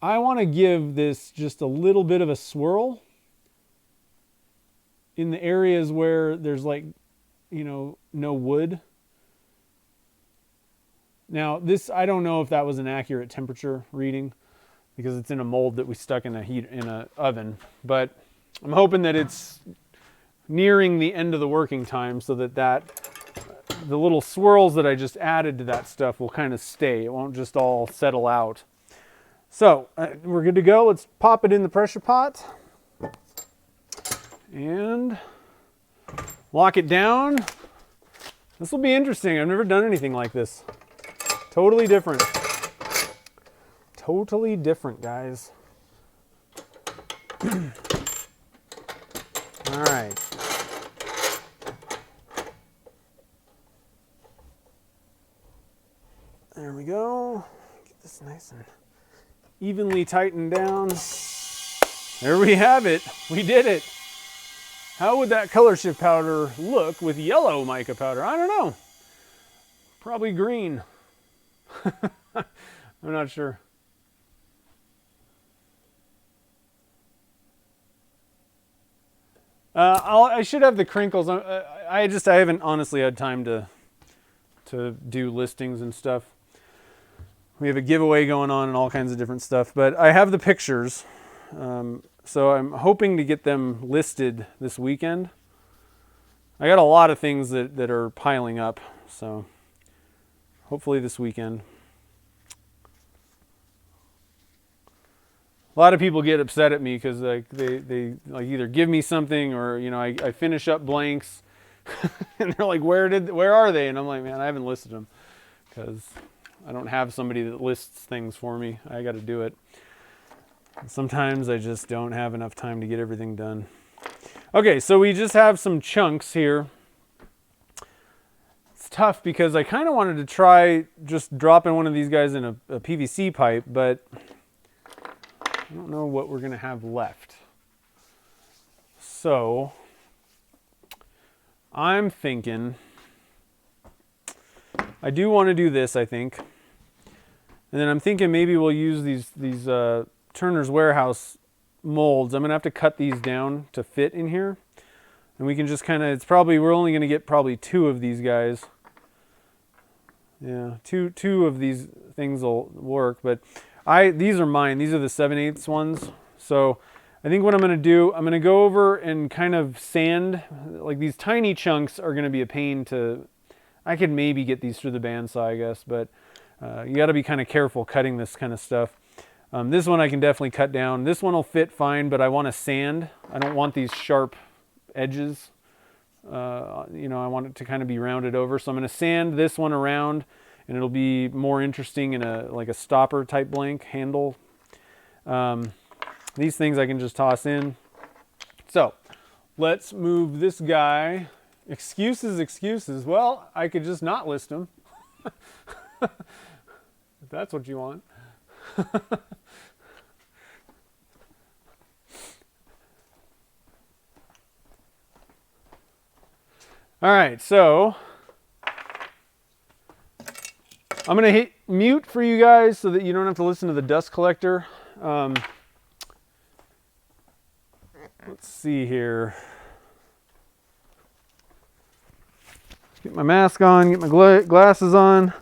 I want to give this just a little bit of a swirl in the areas where there's like, you know, no wood. Now this, I don't know if that was an accurate temperature reading because it's in a mold that we stuck in a oven, but I'm hoping that it's nearing the end of the working time so that the little swirls that I just added to that stuff will kind of stay. It won't just all settle out. So we're good to go. Let's pop it in the pressure pot. And lock it down. This will be interesting. I've never done anything like this. Totally different. Totally different, guys. All right. There we go. Get this nice and evenly tightened down. There we have it. We did it. How would that color shift powder look with yellow mica powder? I don't know. Probably green. I'm not sure. I should have the crinkles. I haven't honestly had time to do listings and stuff. We have a giveaway going on and all kinds of different stuff, but I have the pictures. So I'm hoping to get them listed this weekend. I got a lot of things that are piling up, so hopefully this weekend. A lot of people get upset at me because like they like either give me something or I finish up blanks and they're like, where are they? And I'm like, man, I haven't listed them because I don't have somebody that lists things for me. I got to do it. Sometimes I just don't have enough time to get everything done. Okay, so we just have some chunks here. It's tough because I kind of wanted to try just dropping one of these guys in a PVC pipe, but I don't know what we're going to have left. So I'm thinking I do want to do this, I think. And then I'm thinking maybe we'll use these Turner's Warehouse molds. I'm going to have to cut these down to fit in here. And we can just kind of, we're only going to get probably 2 of these guys. Yeah, two of these things will work, but these are mine. These are the 7/8 ones. So I think what I'm going to do, I'm going to go over and kind of sand, like these tiny chunks are going to be a pain to, I could maybe get these through the bandsaw, I guess, but you got to be kind of careful cutting this kind of stuff. This one I can definitely cut down. This one will fit fine, but I want to sand. I don't want these sharp edges. I want it to kind of be rounded over. So I'm going to sand this one around, and it'll be more interesting in a stopper type blank handle. These things I can just toss in. So let's move this guy. Excuses. Well, I could just not list them. If that's what you want. All right, so I'm going to hit mute for you guys so that you don't have to listen to the dust collector. Let's see here. Get my mask on, get my glasses on.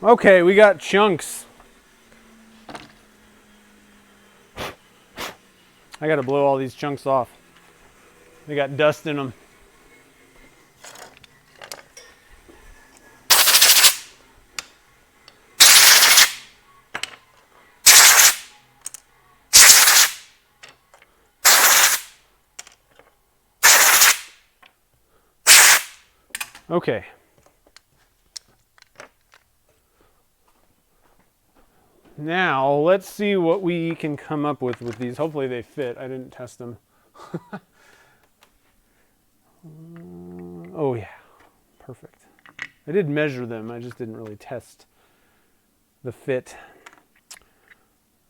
Okay, we got chunks. I gotta blow all these chunks off. They got dust in them. Okay. Now, let's see what we can come up with these. Hopefully they fit. I didn't test them. Oh yeah, perfect. I did measure them. I just didn't really test the fit.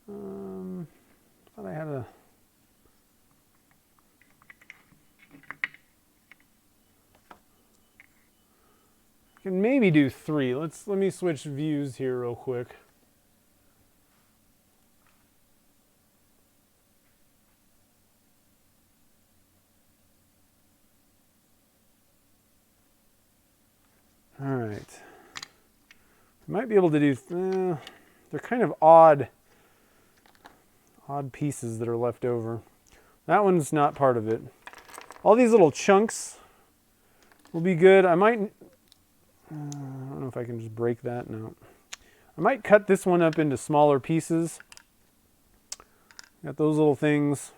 Thought I had a... I can maybe do 3. Let me switch views here real quick. All right. I might be able to do... they're kind of odd pieces that are left over. That one's not part of it. All these little chunks will be good. I might... I don't know if I can just break that. No. I might cut this one up into smaller pieces. Got those little things.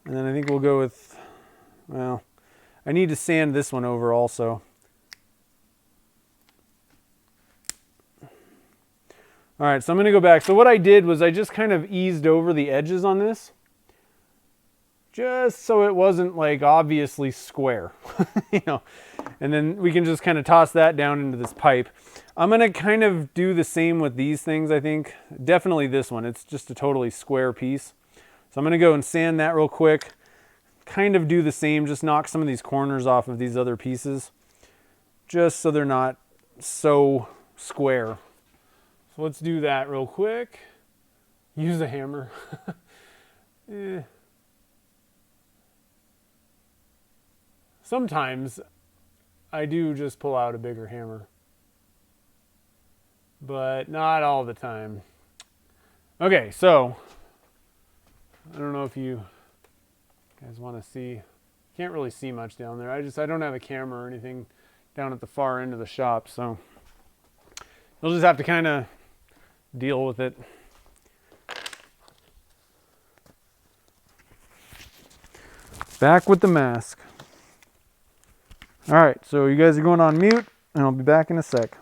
And then I think we'll go with... Well, I need to sand this one over also. All right, so I'm going to go back. So what I did was I just kind of eased over the edges on this, just so it wasn't like obviously square, you know. And then we can just kind of toss that down into this pipe. I'm going to kind of do the same with these things, I think. Definitely this one. It's just a totally square piece. So I'm going to go and sand that real quick. Kind of do the same, just knock some of these corners off of these other pieces, just so they're not so square. So let's do that real quick. Use a hammer. Sometimes I do just pull out a bigger hammer, but not all the time. Okay, so I don't know if you guys want to see. Can't really see much down there. I don't have a camera or anything down at the far end of the shop, so you'll just have to kind of deal with it. Back with the mask. All right, so you guys are going on mute, and I'll be back in a sec.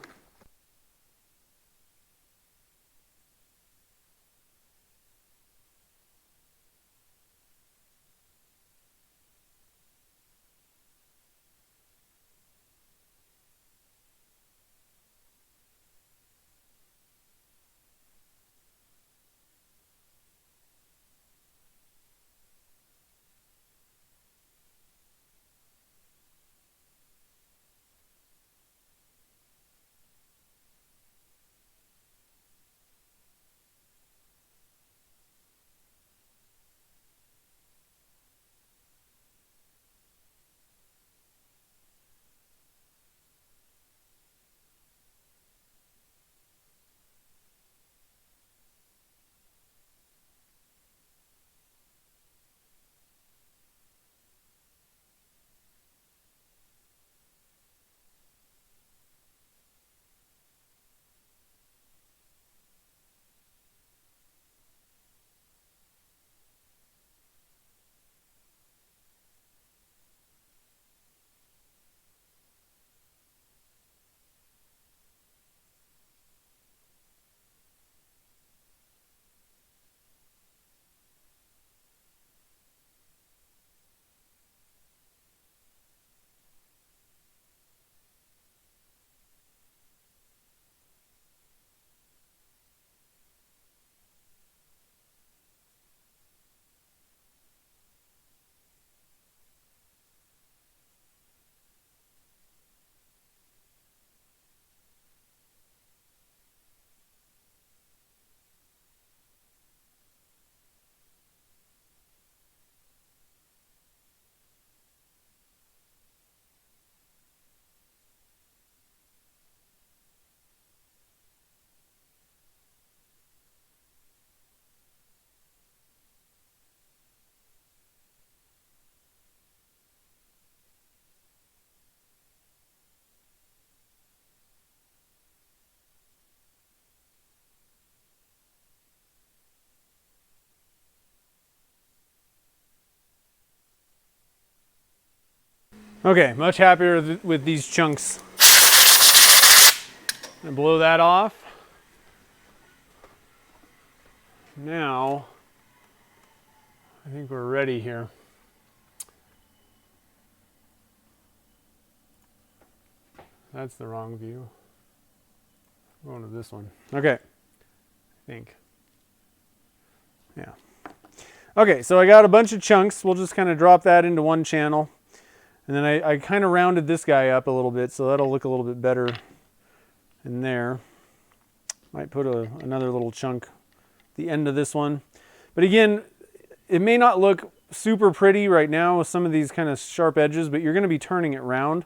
Okay, much happier with these chunks. I'm gonna blow that off. Now, I think we're ready here. That's the wrong view. I'm going to this one. Okay, I think. Yeah. Okay, so I got a bunch of chunks. We'll just kind of drop that into one channel. And then I kind of rounded this guy up a little bit, so that'll look a little bit better in there. Might put another little chunk at the end of this one. But again, it may not look super pretty right now with some of these kind of sharp edges, but you're going to be turning it round.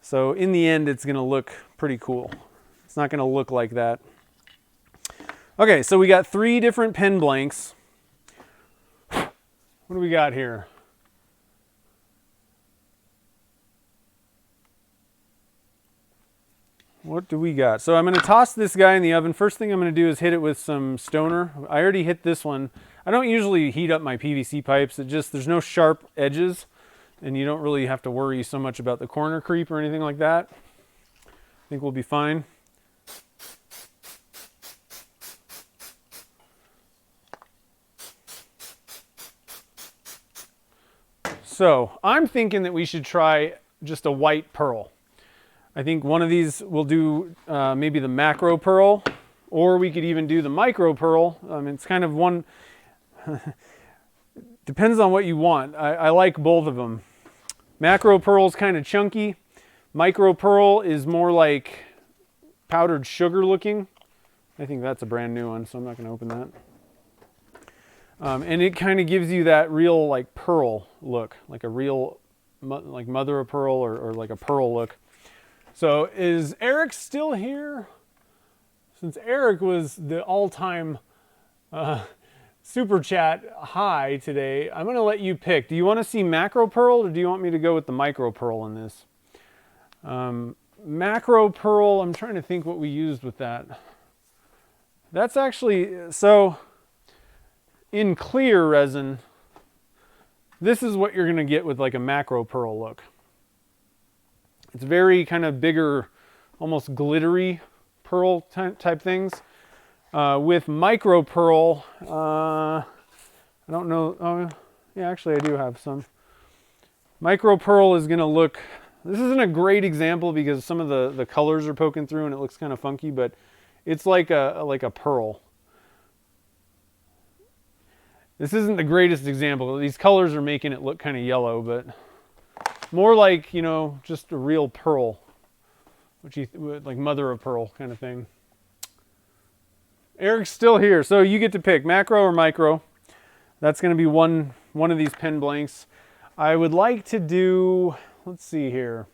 So in the end, it's going to look pretty cool. It's not going to look like that. Okay, so we got 3 different pen blanks. What do we got here? What do we got? So I'm going to toss this guy in the oven. First thing I'm going to do is hit it with some stoner. I already hit this one. I don't usually heat up my PVC pipes. There's no sharp edges, and you don't really have to worry so much about the corner creep or anything like that. I think we'll be fine. So I'm thinking that we should try just a white pearl. I think one of these will do maybe the macro pearl, or we could even do the micro pearl. It's kind of one, depends on what you want. I like both of them. Macro pearl is kind of chunky. Micro pearl is more like powdered sugar looking. I think that's a brand new one, so I'm not going to open that. And it kind of gives you that real like pearl look, like a real like mother of pearl or like a pearl look. So is Eric still here? Since Eric was the all-time super chat high today, I'm going to let you pick. Do you want to see macro pearl or do you want me to go with the micro pearl in this? Macro pearl, I'm trying to think what we used with that. That's actually, so in clear resin, this is what you're going to get with like a macro pearl look. It's very kind of bigger, almost glittery pearl type things. With micro pearl, I don't know. Oh, yeah, actually I do have some. Micro pearl is going to look, this isn't a great example because some of the colors are poking through and it looks kind of funky, but it's like a pearl. This isn't the greatest example. These colors are making it look kind of yellow, but more like, you know, just a real pearl, like mother of pearl kind of thing. Eric's still here, so you get to pick macro or micro. That's going to be one of these pen blanks. I would like to do, let's see here.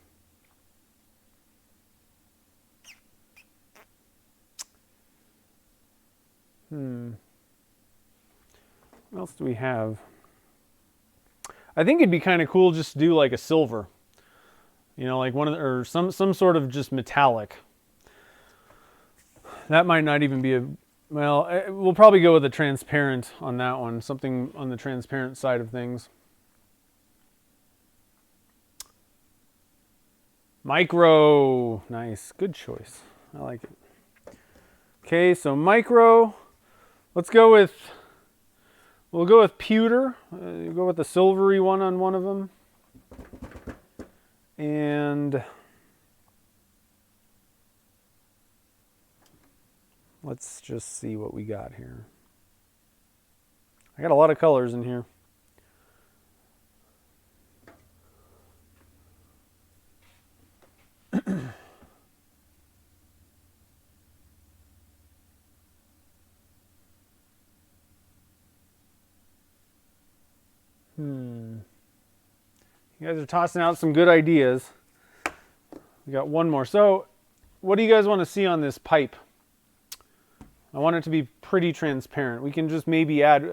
What else do we have? I think it'd be kind of cool just to do like a silver, you know, like one of the, or some sort of just metallic. That might not even be well, we'll probably go with a transparent on that one, something on the transparent side of things. Micro, nice, good choice. I like it. Okay, so micro, let's go with, we'll go with pewter. Go with the silvery one on one of them. And let's just see what we got here. I got a lot of colors in here. You guys are tossing out some good ideas. We got one more. So, what do you guys want to see on this pipe? I want it to be pretty transparent. We can just maybe add,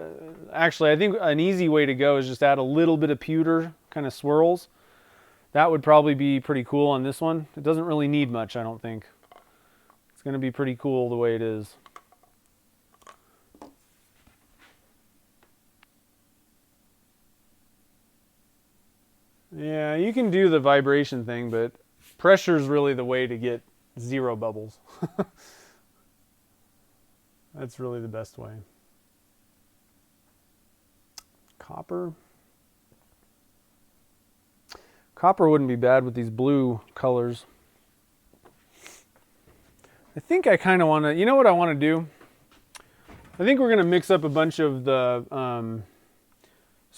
actually I think an easy way to go is just add a little bit of pewter, kind of swirls. That would probably be pretty cool on this one. It doesn't really need much, I don't think. It's going to be pretty cool the way it is. Yeah, Yeah, you can do the vibration thing, but pressure is really the way to get 0 bubbles. That's really the best way. Copper. Copper wouldn't be bad with these blue colors. I think I kind of want to, you know what I want to do? I think we're going to mix up a bunch of the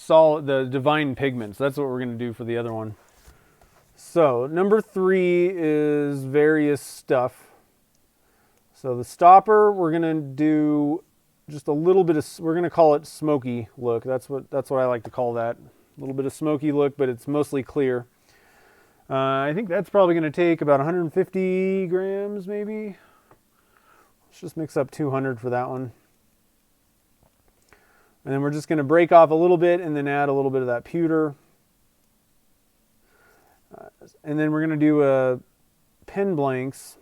the divine pigments. That's what we're going to do for the other one. So number 3 is various stuff. So the stopper, we're going to do just a little bit of, we're going to call it smoky look. That's what I like to call that. A little bit of smoky look, but it's mostly clear. I think that's probably going to take about 150 grams maybe. Let's just mix up 200 for that one. And then we're just going to break off a little bit and then add a little bit of that pewter. And then we're going to do pen blanks.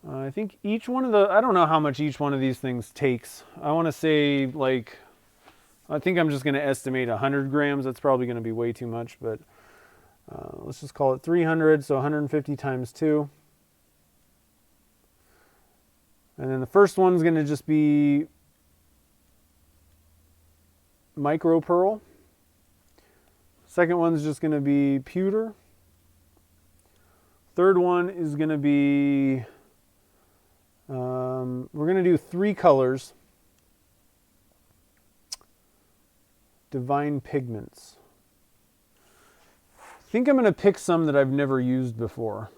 I think each one of the, I don't know how much each one of these things takes. I want to say like, I think I'm just going to estimate 100 grams. That's probably going to be way too much, but let's just call it 300, so 150 times 2. And then the first one's going to just be Myoporum. Second one's just going to be pewter. Third one is going to be, we're going to do 3 colors. Divine pigments. I think I'm going to pick some that I've never used before.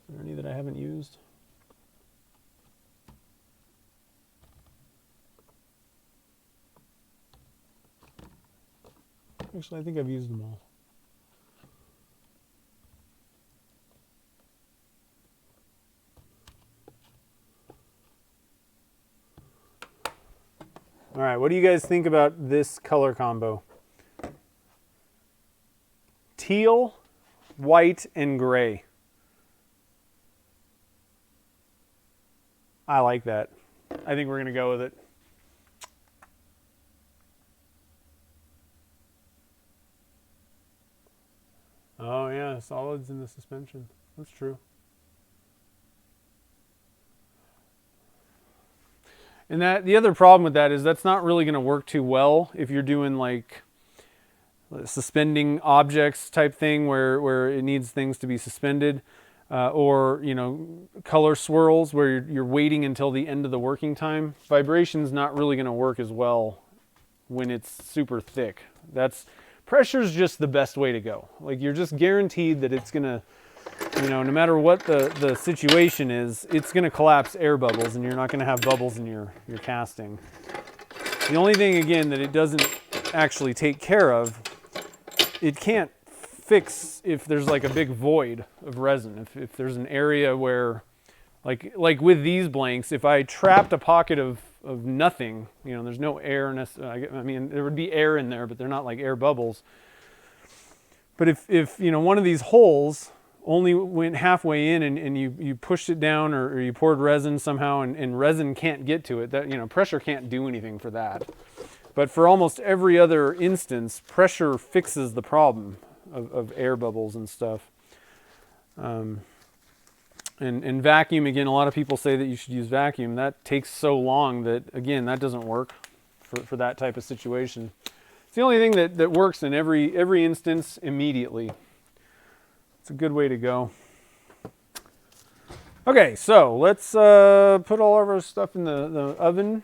Is there any that I haven't used? Actually, I think I've used them all. All right, what do you guys think about this color combo? Teal, white, and gray. I like that. I think we're going to go with it. Oh yeah, solids in the suspension. That's true. And that the other problem with that is that's not really going to work too well if you're doing like suspending objects type thing where it needs things to be suspended, or you know, color swirls where you're waiting until the end of the working time. Vibration's not really going to work as well when it's super thick. Pressure's just the best way to go. Like you're just guaranteed that it's going to, you know, no matter what the situation is, it's going to collapse air bubbles and you're not going to have bubbles in your casting. The only thing, again, that it doesn't actually take care of, it can't fix if there's like a big void of resin. If there's an area where, like with these blanks, if I trapped a pocket of nothing, you know, there's no air, I mean, there would be air in there, but they're not like air bubbles. But if you know, one of these holes only went halfway in and you pushed it down or you poured resin somehow and resin can't get to it, that, you know, pressure can't do anything for that. But for almost every other instance, pressure fixes the problem of air bubbles and stuff. And vacuum, again, a lot of people say that you should use vacuum. That takes so long that, again, that doesn't work for that type of situation. It's the only thing that works in every instance immediately. It's a good way to go. Okay, so let's put all of our stuff in the oven.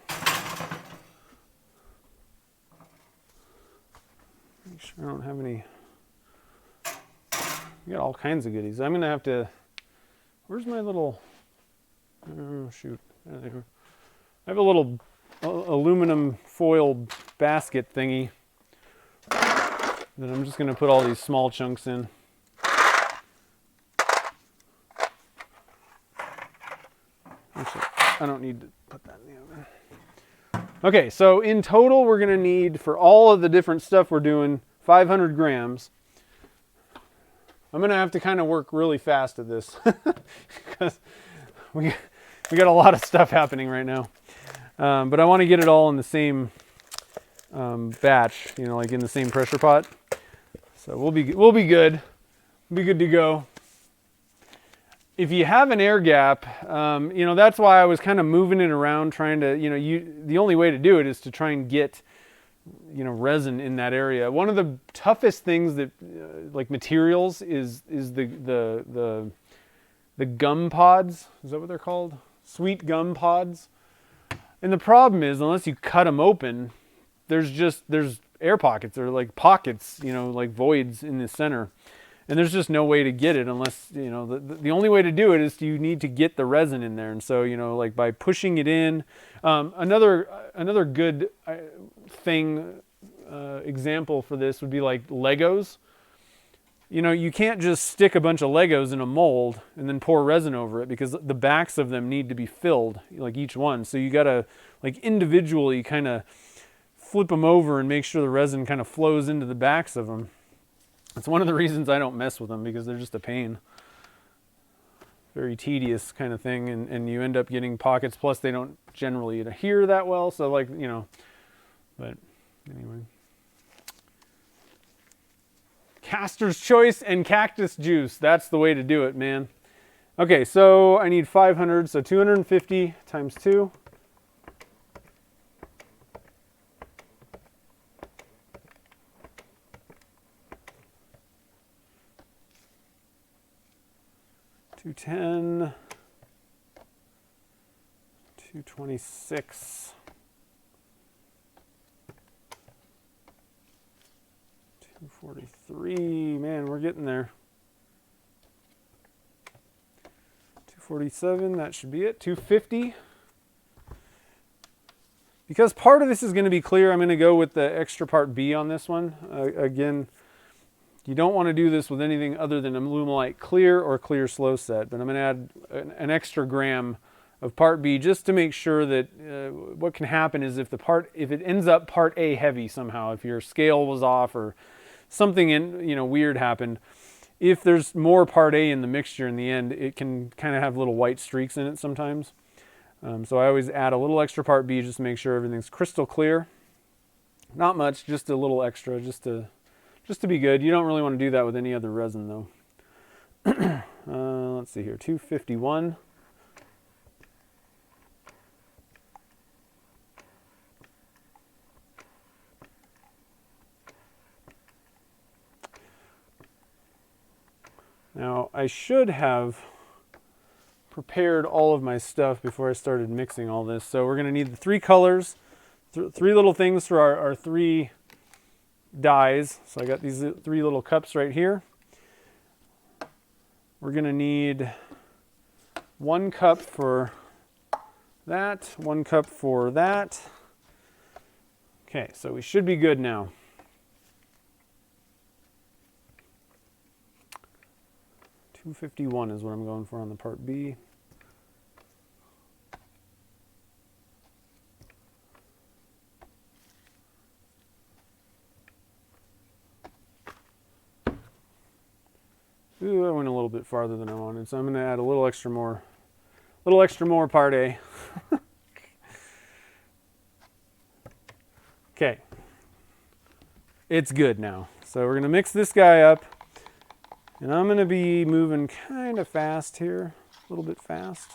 Make sure I don't have any. We got all kinds of goodies. I'm going to have to. Where's my little. Oh, shoot. There. I have a little aluminum foil basket thingy that I'm just going to put all these small chunks in. Actually, I don't need to put that in the oven. Okay, so in total, we're going to need, for all of the different stuff we're doing, 500 grams. I'm going to have to kind of work really fast at this because we got a lot of stuff happening right now. But I want to get it all in the same batch, you know, like in the same pressure pot. So we'll be good. We'll be good to go. If you have an air gap, you know, that's why I was kind of moving it around, trying to, you know, the only way to do it is to try and get, you know, resin in that area. One of the toughest things that, like materials, is the gum pods. Is that what they're called? Sweet gum pods. And the problem is, unless you cut them open, there's air pockets, or like pockets, you know, like voids in the center. And there's just no way to get it unless, you know, the only way to do it is you need to get the resin in there. And so, you know, like by pushing it in, another good example for this would be like Legos. You know, you can't just stick a bunch of Legos in a mold and then pour resin over it, because the backs of them need to be filled, like each one. So you got to like individually kind of flip them over and make sure the resin kind of flows into the backs of them. It's one of the reasons I don't mess with them, because they're just a pain. Very tedious kind of thing, and you end up getting pockets, plus they don't generally adhere that well, so like, you know, but anyway. Caster's Choice and cactus juice, that's the way to do it, man. Okay, so I need 500, so 250 times 2. $210, $226, $243. Man, we're getting there. $247. That should be it. $250. Because part of this is going to be clear, I'm going to go with the extra part B on this one. Again, you don't want to do this with anything other than Alumilite clear or clear slow set, but I'm going to add an extra gram of part B just to make sure that what can happen is if it ends up part A heavy somehow, if your scale was off or something weird happened, if there's more part A in the mixture in the end, it can kind of have little white streaks in it sometimes. So I always add a little extra part B just to make sure everything's crystal clear. Not much, just a little extra, just to be good. You don't really want to do that with any other resin though. Let's see here, 251. Now I should have prepared all of my stuff before I started mixing all this. So we're going to need the 3 colors, 3 little things for our 3 dyes. So I got these 3 little cups right here. We're going to need 1 cup for that, 1 cup for that. Okay, so we should be good now. $251 is what I'm going for on the part B. Ooh, I went a little bit farther than I wanted, so I'm going to add a little extra more part A. Okay, it's good now. So we're going to mix this guy up, and I'm going to be moving kind of fast here, a little bit fast.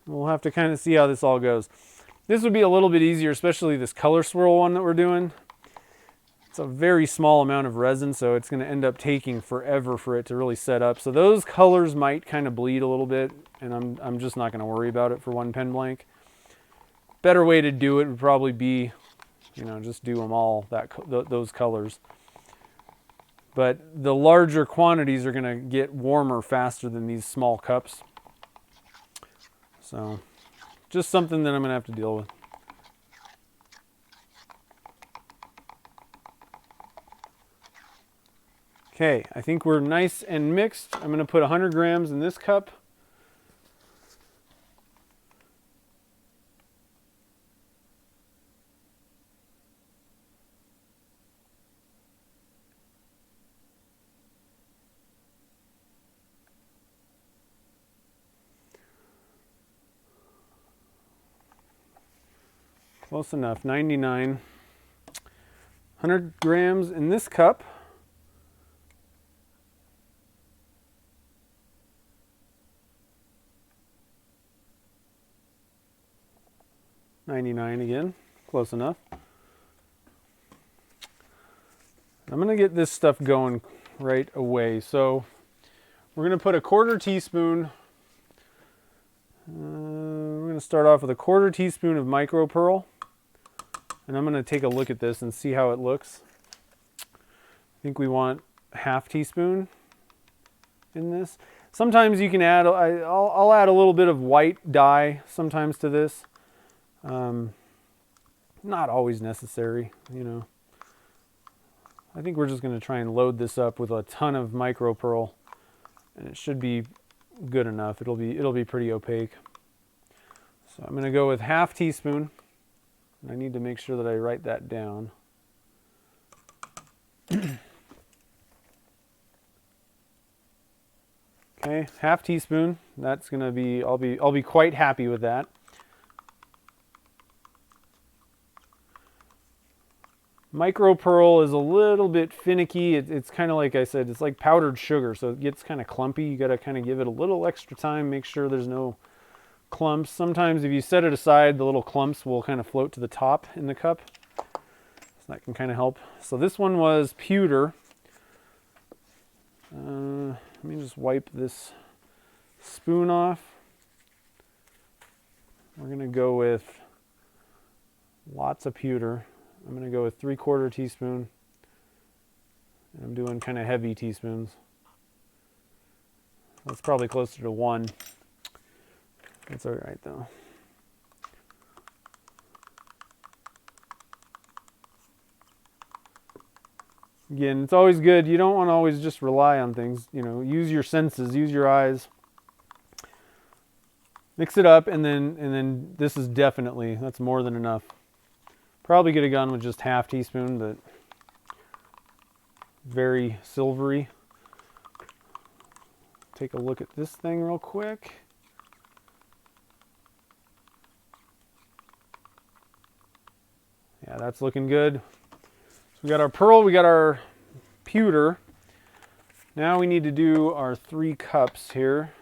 We'll have to kind of see how this all goes. This would be a little bit easier, especially this color swirl one that we're doing. It's a very small amount of resin, so it's going to end up taking forever for it to really set up. So those colors might kind of bleed a little bit, and I'm just not going to worry about it for one pen blank. Better way to do it would probably be, just do them all, those colors. But the larger quantities are going to get warmer faster than these small cups. So, just something that I'm going to have to deal with. Okay, I think we're nice and mixed. I'm going to put 100 grams in this cup. Close enough, 99. 100 grams in this cup. $99 again, close enough. I'm gonna get this stuff going right away. So we're gonna put a 1/4 teaspoon. We're gonna start off with a 1/4 teaspoon of Myoporum, and I'm gonna take a look at this and see how it looks. I think we want 1/2 teaspoon in this. Sometimes you can add. I'll add a little bit of white dye sometimes to this. Not always necessary, you know. I think we're just going to try and load this up with a ton of Myoporum, and it should be good enough. It'll be pretty opaque. So I'm going to go with 1/2 teaspoon. I need to make sure that I write that down. Okay, 1/2 teaspoon. That's going to be. I'll be quite happy with that. Myoporum is a little bit finicky. It's kind of like I said, it's like powdered sugar, so it gets kind of clumpy. You got to kind of give it a little extra time, make sure there's no clumps. Sometimes if you set it aside, the little clumps will kind of float to the top in the cup. So that can kind of help. So this one was pewter. Let me just wipe this spoon off. We're going to go with lots of pewter. I'm going to go with 3/4 teaspoon. And I'm doing kind of heavy teaspoons. That's probably closer to 1. That's all right though. Again, it's always good. You don't want to always just rely on things. You know, use your senses, use your eyes. Mix it up, and then this is definitely, that's more than enough. Probably could have gone with just 1/2 teaspoon, but very silvery. Take a look at this thing real quick. Yeah, that's looking good. So we got our pearl, we got our pewter. Now we need to do our 3 cups here.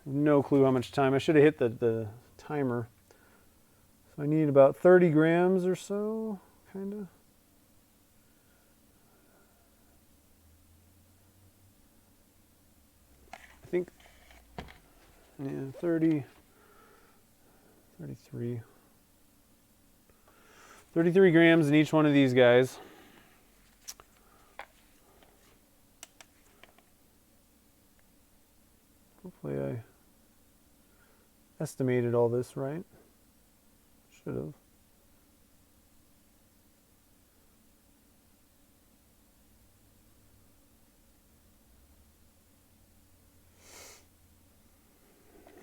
No clue how much time. I should have hit the timer. So I need about 30 grams or so, kind of. I think, yeah, 30, 33. 33 grams in each one of these guys. Hopefully I estimated all this right. Should have.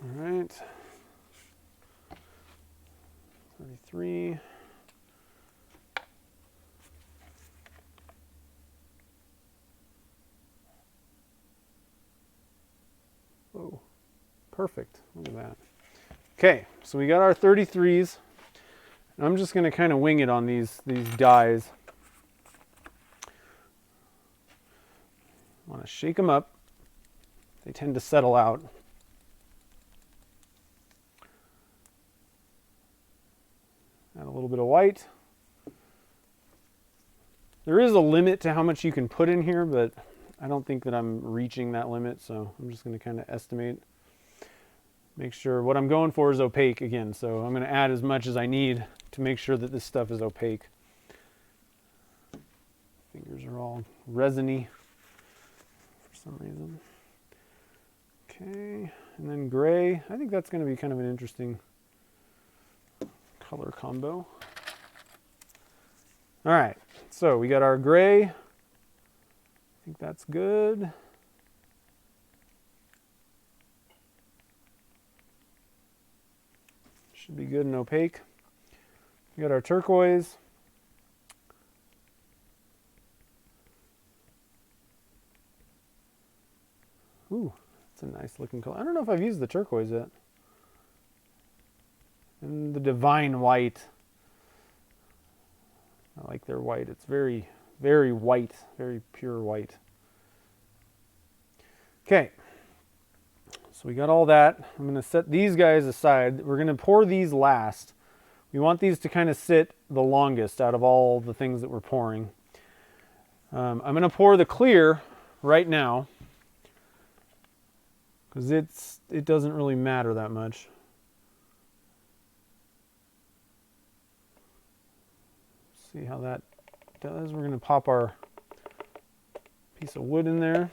All right. 33. Whoa. Perfect. Look at that. Okay, so we got our 33s. I'm just going to kind of wing it on these dyes. I want to shake them up. They tend to settle out. Add a little bit of white. There is a limit to how much you can put in here, but I don't think that I'm reaching that limit, so I'm just going to kind of estimate. Make sure what I'm going for is opaque again, so I'm going to add as much as I need to make sure that this stuff is opaque. Fingers are all resiny for some reason. Okay, and then gray. I think that's going to be kind of an interesting color combo. All right, so we got our gray. I think that's good. Should be good and opaque. We got our turquoise. Ooh, that's a nice looking color. I don't know if I've used the turquoise yet. And the divine white. they're white. It's very, very white, very pure white. Okay, so we got all that. I'm going to set these guys aside. We're going to pour these last. We want these to kind of sit the longest out of all the things that we're pouring. I'm going to pour the clear right now because it doesn't really matter that much. See how that does. We're going to pop our piece of wood in there.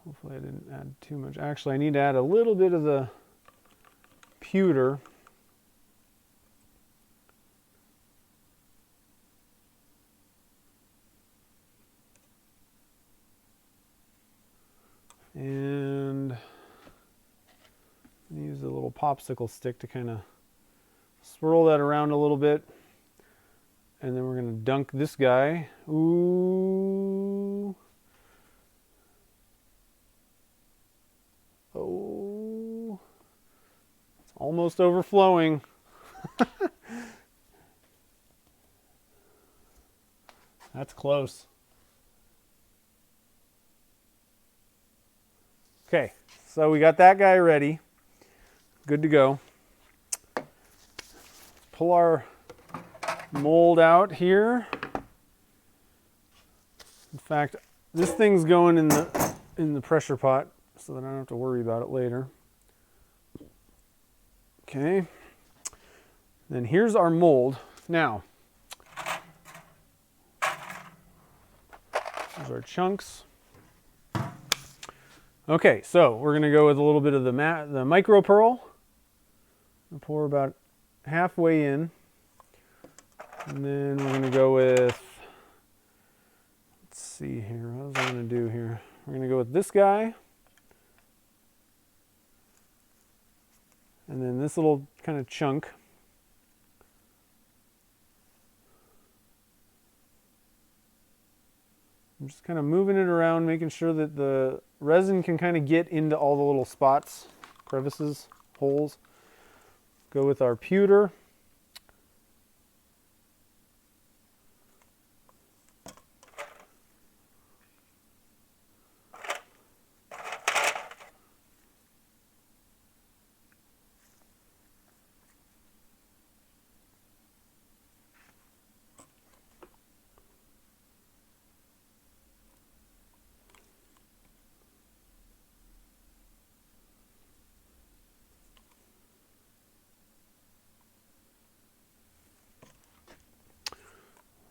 Hopefully I didn't add too much. Actually, I need to add a little bit of the pewter. And use a little popsicle stick to kind of swirl that around a little bit. And then we're going to dunk this guy. Ooh. Oh. It's almost overflowing. That's close. Okay, so we got that guy ready. Good to go. Pull our mold out here. In fact, this thing's going in the pressure pot so that I don't have to worry about it later. Okay. Then here's our mold. Now, here's our chunks. Okay, so we're going to go with a little bit of the Myoporum. I'll pour about halfway in. And then we're going to go with, let's see here, what was I going to do here? We're going to go with this guy. And then this little kind of chunk. I'm just kind of moving it around, making sure that the resin can kind of get into all the little spots, crevices, holes. Go with our pewter.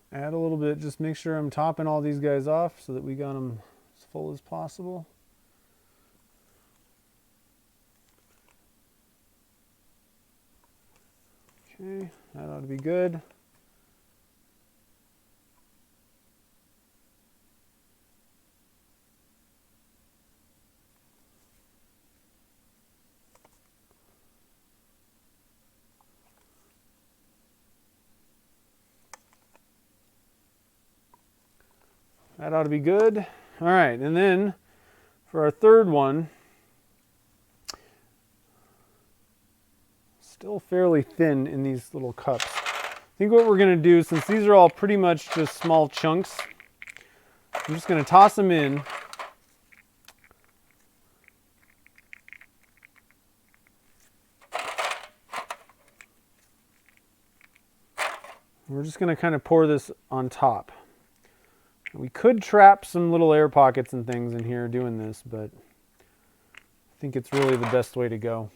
Add a little bit, just make sure I'm topping all these guys off so that we got them as full as possible. Okay, that ought to be good. That ought to be good. All right, and then for our third one, still fairly thin in these little cups. I think what we're going to do, since these are all pretty much just small chunks, I'm just going to toss them in. We're just going to kind of pour this on top. We could trap some little air pockets and things in here doing this, but I think it's really the best way to go.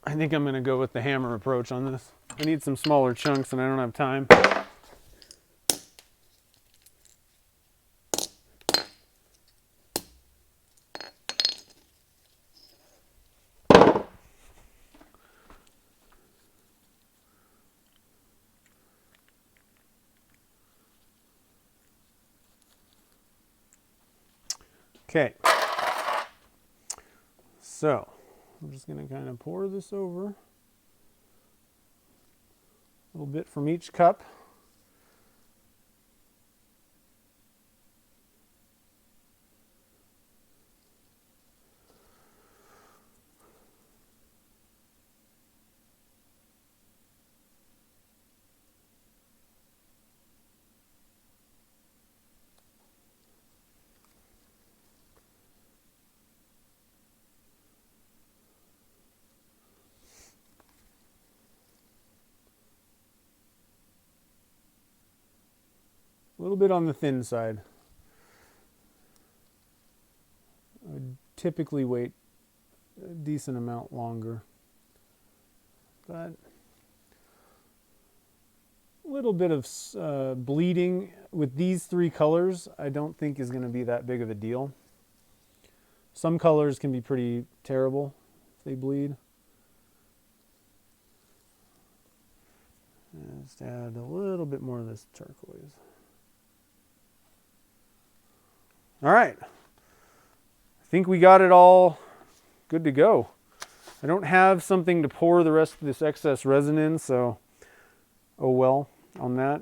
I think I'm going to go with the hammer approach on this. I need some smaller chunks and I don't have time. Okay, so I'm just going to kind of pour this over, a little bit from each cup. little bit on the thin side. I would typically wait a decent amount longer, but a little bit of bleeding with these three colors I don't think is going to be that big of a deal. Some colors can be pretty terrible if they bleed. Just add a little bit more of this turquoise. All right. I think we got it all good to go. I don't have something to pour the rest of this excess resin in, so oh well on that.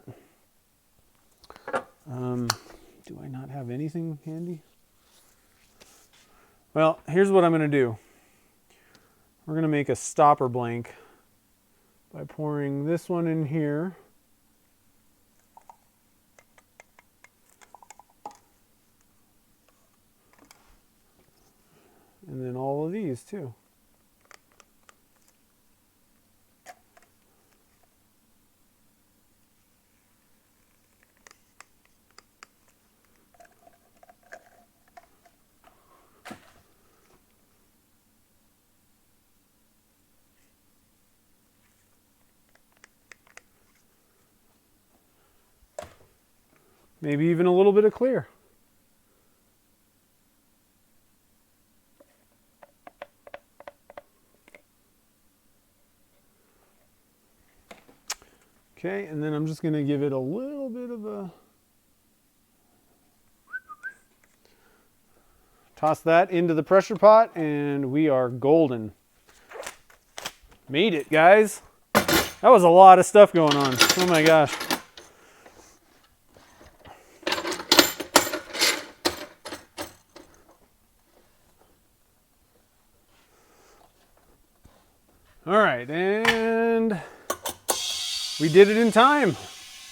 Do I not have anything handy? Well, here's what I'm going to do. We're going to make a stopper blank by pouring this one in here. And then all of these too. Maybe even a little bit of clear. Okay, and then I'm just going to give it a little bit of a... Toss that into the pressure pot, and we are golden. Made it, guys. That was a lot of stuff going on. Oh my gosh. All right, and we did it in time.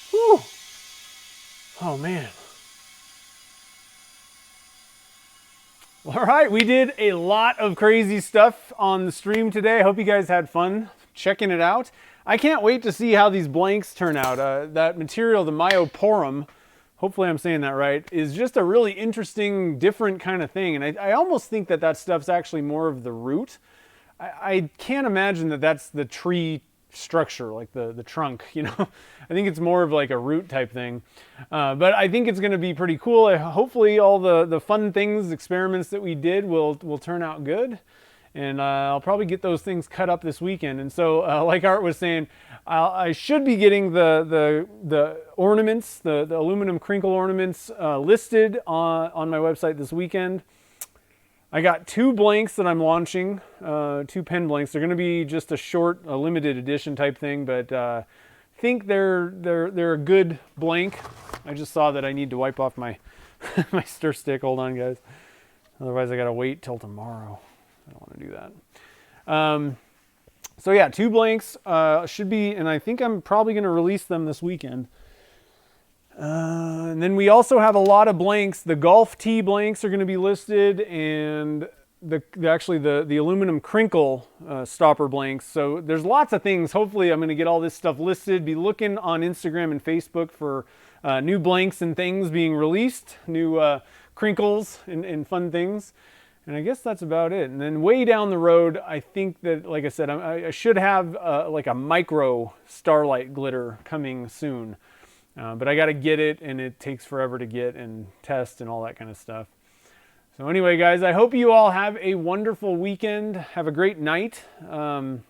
Whew. Oh man. All right, we did a lot of crazy stuff on the stream today. I hope you guys had fun checking it out. I can't wait to see how these blanks turn out. That material, the Myoporum, hopefully I'm saying that right, is just a really interesting, different kind of thing. And I almost think that that stuff's actually more of the root. I can't imagine that that's the tree structure, like the trunk, you know. I think it's more of like a root type thing. But I think it's going to be pretty cool. Hopefully all the fun things, experiments that we did will turn out good. And I'll probably get those things cut up this weekend. And so like Art was saying, I should be getting the ornaments, the aluminum crinkle ornaments listed on my website this weekend. I got 2 blanks that I'm launching, 2 pen blanks. They're going to be just a limited edition type thing, but I think they're a good blank. I just saw that I need to wipe off my my stir stick. Hold on, guys. Otherwise, I got to wait till tomorrow. I don't want to do that. So yeah, 2 blanks should be, and I think I'm probably going to release them this weekend. And then we also have a lot of blanks. The golf tee blanks are going to be listed, and actually the aluminum crinkle stopper blanks. So there's lots of things. Hopefully I'm going to get all this stuff listed. Be looking on Instagram and Facebook for new blanks and things being released, new crinkles and fun things. And I guess that's about it. And then way down the road, I think that, like I said, I should have like a micro starlight glitter coming soon. But I got to get it, and it takes forever to get and test and all that kind of stuff. So anyway, guys, I hope you all have a wonderful weekend. Have a great night. And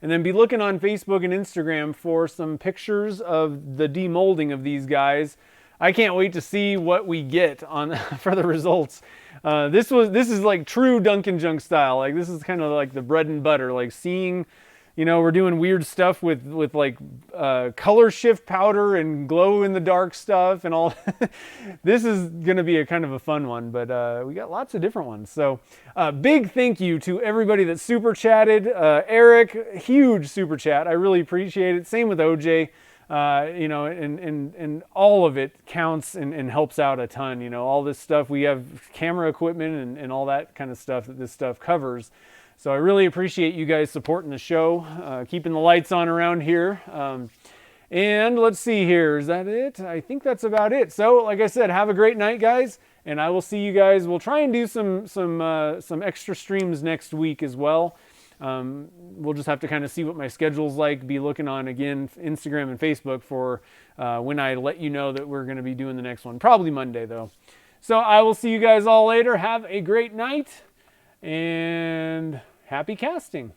then be looking on Facebook and Instagram for some pictures of the demolding of these guys. I can't wait to see what we get on for the results. This is like true Dunkin' Junk style. Like, this is kind of like the bread and butter. Like, seeing, you know, we're doing weird stuff with like color shift powder and glow in the dark stuff and all. This is going to be a kind of a fun one, but we got lots of different ones. So big thank you to everybody that super chatted. Eric, huge super chat. I really appreciate it. Same with OJ. You know, and all of it counts and helps out a ton. You know, all this stuff, we have camera equipment and all that kind of stuff that this stuff covers. So I really appreciate you guys supporting the show, keeping the lights on around here. And let's see here. Is that it? I think that's about it. So, like I said, have a great night, guys. And I will see you guys. We'll try and do some extra streams next week as well. We'll just have to kind of see what my schedule's like. Be looking on, again, Instagram and Facebook for when I let you know that we're going to be doing the next one. Probably Monday, though. So I will see you guys all later. Have a great night and happy casting.